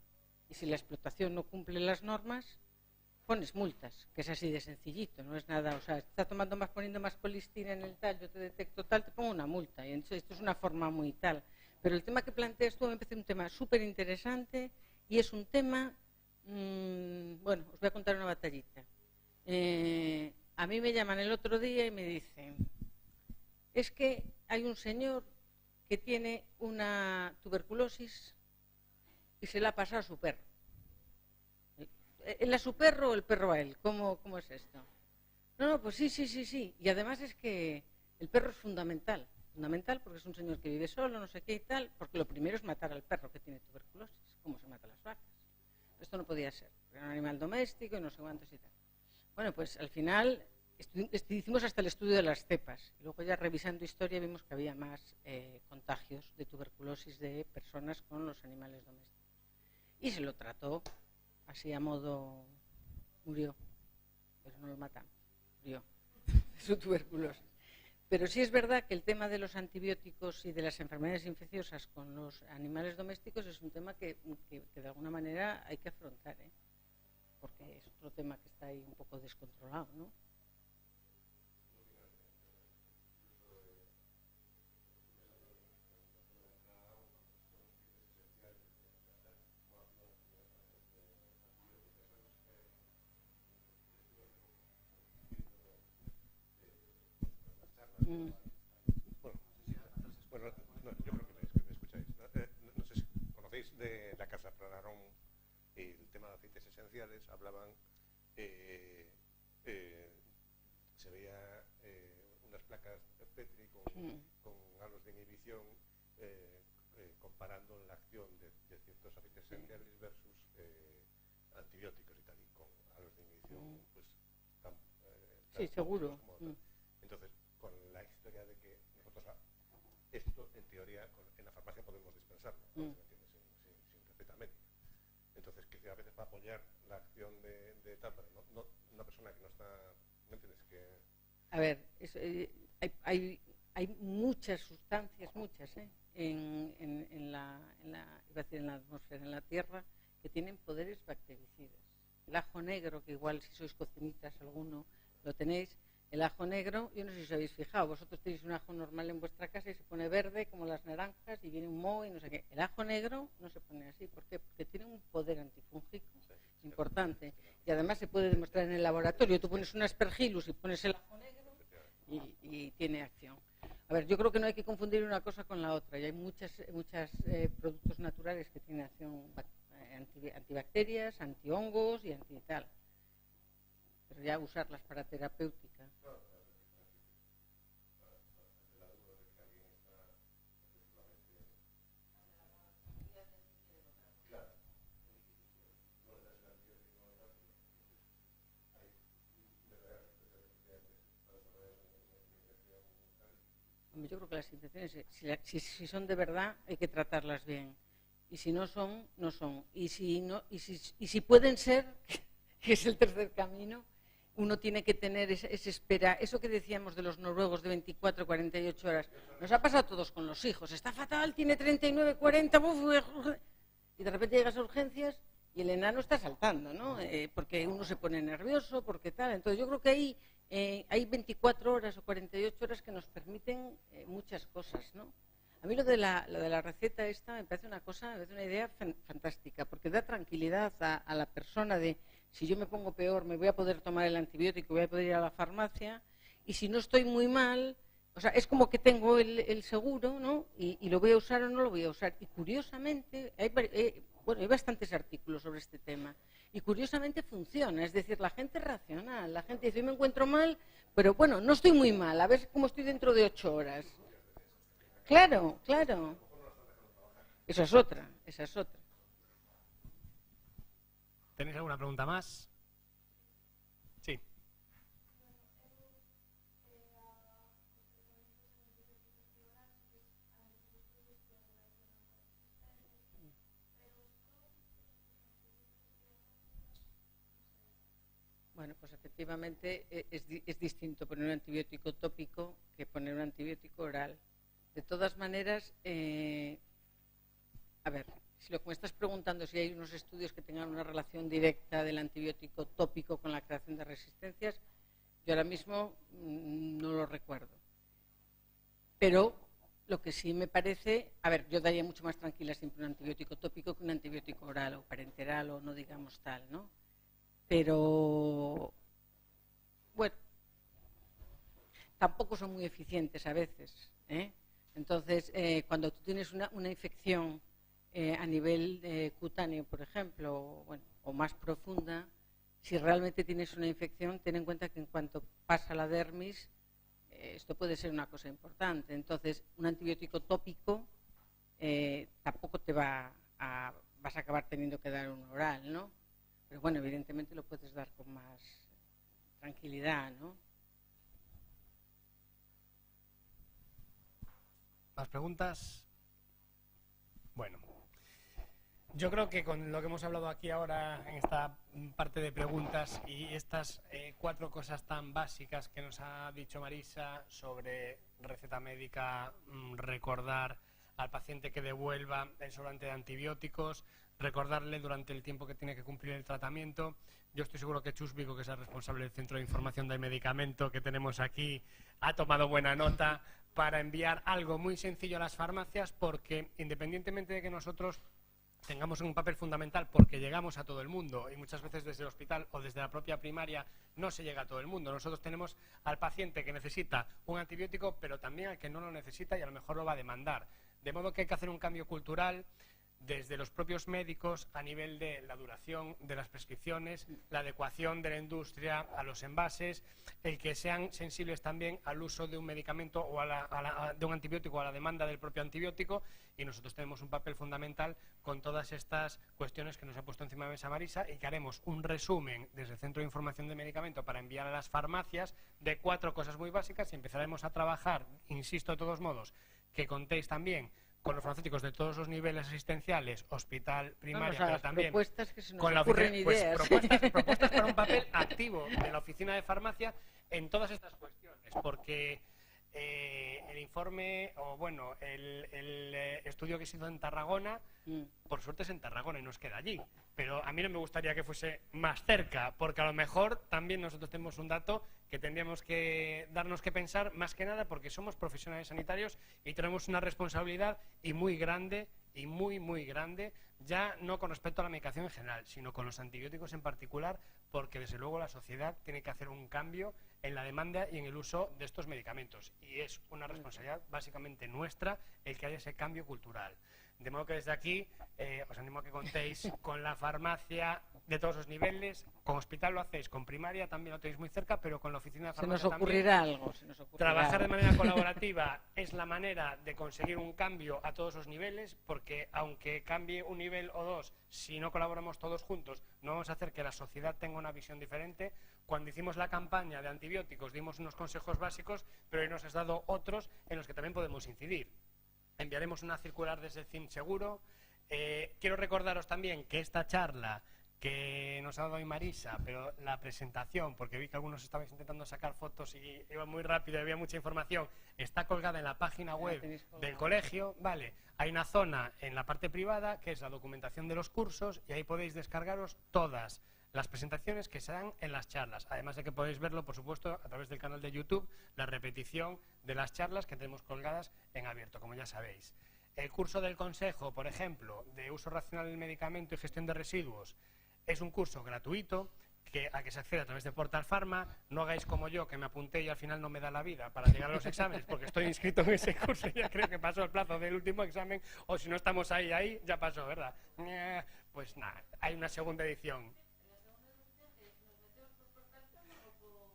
Y si la explotación no cumple las normas, pones multas, que es así de sencillito, no es nada. O sea, está poniendo más colistina en el tal, yo te detecto tal, te pongo una multa. Y entonces esto es una forma muy tal. Pero el tema que planteas tú me parece un tema súper interesante y es un tema, bueno, os voy a contar una batallita. A mí me llaman el otro día y me dicen, es que hay un señor que tiene una tuberculosis y se la ha pasado a su perro. ¿Él a su perro o el perro a él? ¿Cómo es esto? No, pues sí. Y además es que el perro es fundamental porque es un señor que vive solo, no sé qué y tal, porque lo primero es matar al perro que tiene tuberculosis, como se mata a las vacas. Esto no podía ser, era un animal doméstico y no sé cuántos y tal. Bueno, pues al final hicimos hasta el estudio de las cepas. Y luego ya revisando historia vimos que había más contagios de tuberculosis de personas con los animales domésticos. Y se lo trató así a modo, murió, pero no lo matamos, murió de su tuberculosis. Pero sí es verdad que el tema de los antibióticos y de las enfermedades infecciosas con los animales domésticos es un tema que de alguna manera hay que afrontar, porque es otro tema que está ahí un poco descontrolado, ¿no? Bueno, no, yo creo que me escucháis. No sé si conocéis de la Casa Planarón el tema de aceites esenciales. Hablaban, se veía unas placas Petri con halos de inhibición comparando la acción de ciertos aceites esenciales versus antibióticos y tal, y con halos de inhibición pues tan sí, seguro. Entonces, con la historia de que nosotros esto, en teoría, en la farmacia podemos dispensarlo, ¿no? sin receta médica. Entonces, que a veces para apoyar la acción de tal, pero no, una persona que no está, ¿me entiendes? A ver, hay muchas sustancias, en la atmósfera, en la Tierra, que tienen poderes bactericidas. el ajo negro, que igual si sois cocinitas alguno lo tenéis, el ajo negro, yo no sé si os habéis fijado, vosotros tenéis un ajo normal en vuestra casa y se pone verde como las naranjas y viene un moho y no sé qué. El ajo negro no se pone así, ¿por qué? Porque tiene un poder antifúngico importante y además se puede demostrar en el laboratorio. Tú pones un aspergillus y pones el ajo negro y tiene acción. A ver, yo creo que no hay que confundir una cosa con la otra y hay muchos productos naturales que tienen acción antibacterias, antihongos y antital, pero ya usarlas para terapéutica. Yo creo que las intenciones, si son de verdad, hay que tratarlas bien. Y si no son, no son. Y si pueden ser, que es el tercer camino, uno tiene que tener esa espera. Eso que decíamos de los noruegos de 24, 48 horas. Nos ha pasado a todos con los hijos. Está fatal, tiene 39, 40, y de repente llegas a urgencias y el enano está saltando, ¿no? Porque uno se pone nervioso, porque tal. Entonces yo creo que ahí hay 24 horas o 48 horas que nos permiten muchas cosas, ¿no? A mí lo de la receta esta me parece una idea fantástica, porque da tranquilidad a la persona de si yo me pongo peor me voy a poder tomar el antibiótico, voy a poder ir a la farmacia, y si no estoy muy mal, o sea, es como que tengo el seguro, ¿no? Y lo voy a usar o no lo voy a usar. Y curiosamente, hay bastantes artículos sobre este tema. Y curiosamente funciona, es decir, la gente es racional, la gente dice, yo me encuentro mal, pero bueno, no estoy muy mal, a ver cómo estoy dentro de 8 horas. Claro, claro. Esa es otra. ¿Tenéis alguna pregunta más? Sí. Bueno, pues efectivamente es distinto poner un antibiótico tópico que poner un antibiótico oral. De todas maneras, a ver, si lo que me estás preguntando es si hay unos estudios que tengan una relación directa del antibiótico tópico con la creación de resistencias, yo ahora mismo no lo recuerdo. Pero lo que sí me parece, a ver, yo daría mucho más tranquila siempre un antibiótico tópico que un antibiótico oral o parenteral o no digamos tal, ¿no? Pero, bueno, tampoco son muy eficientes a veces, ¿eh? Entonces, cuando tú tienes una infección a nivel cutáneo, por ejemplo, o más profunda, si realmente tienes una infección, ten en cuenta que en cuanto pasa la dermis, esto puede ser una cosa importante. Entonces, un antibiótico tópico tampoco vas a acabar teniendo que dar un oral, ¿no? Pero bueno, evidentemente lo puedes dar con más tranquilidad, ¿no? ¿Más preguntas? Bueno, yo creo que con lo que hemos hablado aquí ahora en esta parte de preguntas y estas 4 cosas tan básicas que nos ha dicho Marisa sobre receta médica, recordar al paciente que devuelva el sobrante de antibióticos, recordarle durante el tiempo que tiene que cumplir el tratamiento. Yo estoy seguro que Chus Vigo, que es el responsable del Centro de Información del Medicamento que tenemos aquí, ha tomado buena nota para enviar algo muy sencillo a las farmacias, porque independientemente de que nosotros tengamos un papel fundamental porque llegamos a todo el mundo y muchas veces desde el hospital o desde la propia primaria no se llega a todo el mundo. Nosotros tenemos al paciente que necesita un antibiótico, pero también al que no lo necesita y a lo mejor lo va a demandar. De modo que hay que hacer un cambio cultural desde los propios médicos a nivel de la duración de las prescripciones, la adecuación de la industria a los envases, el que sean sensibles también al uso de un medicamento o de un antibiótico, a la demanda del propio antibiótico, y nosotros tenemos un papel fundamental con todas estas cuestiones que nos ha puesto encima de la mesa Marisa, y que haremos un resumen desde el Centro de Información de Medicamento para enviar a las farmacias de 4 cosas muy básicas, y empezaremos a trabajar, insisto de todos modos, que contéis también con los farmacéuticos de todos los niveles asistenciales, hospital, primaria, pero también propuestas que se nos con la ocurren oficina, ideas. propuestas para un papel activo de la oficina de farmacia en todas estas cuestiones, porque el informe, o bueno, el estudio que se hizo en Tarragona, por suerte es en Tarragona y nos queda allí. Pero a mí no me gustaría que fuese más cerca, porque a lo mejor también nosotros tenemos un dato que tendríamos que darnos que pensar, más que nada porque somos profesionales sanitarios y tenemos una responsabilidad y muy grande, y muy grande, ya no con respecto a la medicación en general, sino con los antibióticos en particular, porque desde luego la sociedad tiene que hacer un cambio en la demanda y en el uso de estos medicamentos. Y es una responsabilidad básicamente nuestra el que haya ese cambio cultural. De modo que desde aquí os animo a que contéis con la farmacia de todos los niveles. Con hospital lo hacéis, con primaria también lo tenéis muy cerca, pero con la oficina de farmacia se nos ocurrirá algo. Trabajar de manera colaborativa es la manera de conseguir un cambio a todos los niveles, porque aunque cambie un nivel o dos, si no colaboramos todos juntos, no vamos a hacer que la sociedad tenga una visión diferente. Cuando hicimos la campaña de antibióticos dimos unos consejos básicos, pero hoy nos has dado otros en los que también podemos incidir. Enviaremos una circular desde el CIM seguro. Quiero recordaros también que esta charla que nos ha dado hoy Marisa, pero la presentación, porque vi que algunos estabais intentando sacar fotos y iba muy rápido y había mucha información, está colgada en la página web del colegio. Vale, hay una zona en la parte privada que es la documentación de los cursos y ahí podéis descargaros todas las presentaciones que se dan en las charlas, además de que podéis verlo, por supuesto, a través del canal de YouTube, la repetición de las charlas que tenemos colgadas en abierto, como ya sabéis. El curso del Consejo, por ejemplo, de uso racional del medicamento y gestión de residuos, es un curso gratuito a que se accede a través de Portal Pharma. No hagáis como yo, que me apunté y al final no me da la vida para llegar a los exámenes, porque estoy inscrito en ese curso y ya creo que pasó el plazo del último examen, o si no estamos ahí, ya pasó, ¿verdad? Pues nada, hay una segunda edición.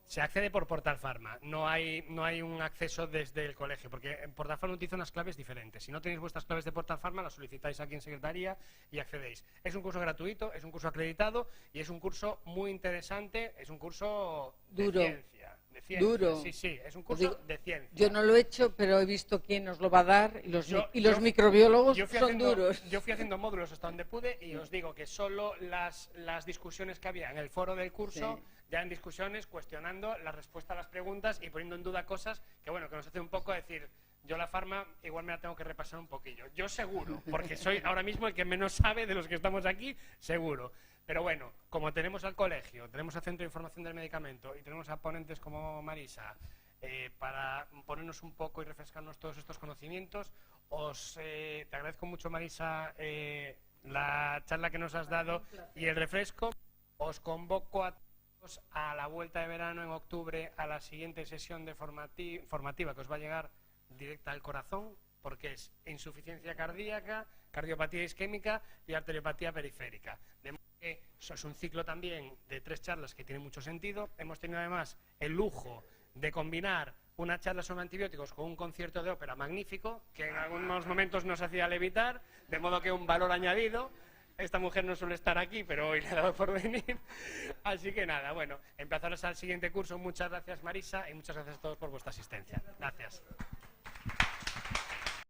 Se accede por Portal Pharma, no hay un acceso desde el colegio, porque en Portal Pharma utiliza unas claves diferentes. Si no tenéis vuestras claves de Portal Pharma, las solicitáis aquí en Secretaría y accedéis. Es un curso gratuito, es un curso acreditado y es un curso muy interesante, es un curso duro. De ciencia. Duro. Sí, es un curso de ciencia. Yo no lo he hecho, pero he visto quién nos lo va a dar y los microbiólogos son duros. Yo fui haciendo módulos hasta donde pude y os digo que solo las discusiones que había en el foro del curso, ya en discusiones, cuestionando la respuesta a las preguntas y poniendo en duda cosas que, bueno, que nos hace un poco decir, yo la farma igual me la tengo que repasar un poquillo. Yo seguro, porque soy ahora mismo el que menos sabe de los que estamos aquí, seguro. Pero bueno, como tenemos al colegio, tenemos al Centro de Información del Medicamento y tenemos a ponentes como Marisa para ponernos un poco y refrescarnos todos estos conocimientos, te agradezco mucho, Marisa, la charla que nos has dado y el refresco. Os convoco a todos a la vuelta de verano en octubre a la siguiente sesión de formativa que os va a llegar directa al corazón, porque es insuficiencia cardíaca, cardiopatía isquémica y arteriopatía periférica. De modo que eso es un ciclo también de 3 charlas que tiene mucho sentido. Hemos tenido además el lujo de combinar una charla sobre antibióticos con un concierto de ópera magnífico, que en algunos momentos nos hacía levitar, de modo que un valor añadido. Esta mujer no suele estar aquí, pero hoy le ha dado por venir. Así que nada, bueno, empezaros al siguiente curso. Muchas gracias, Marisa, y muchas gracias a todos por vuestra asistencia. Gracias.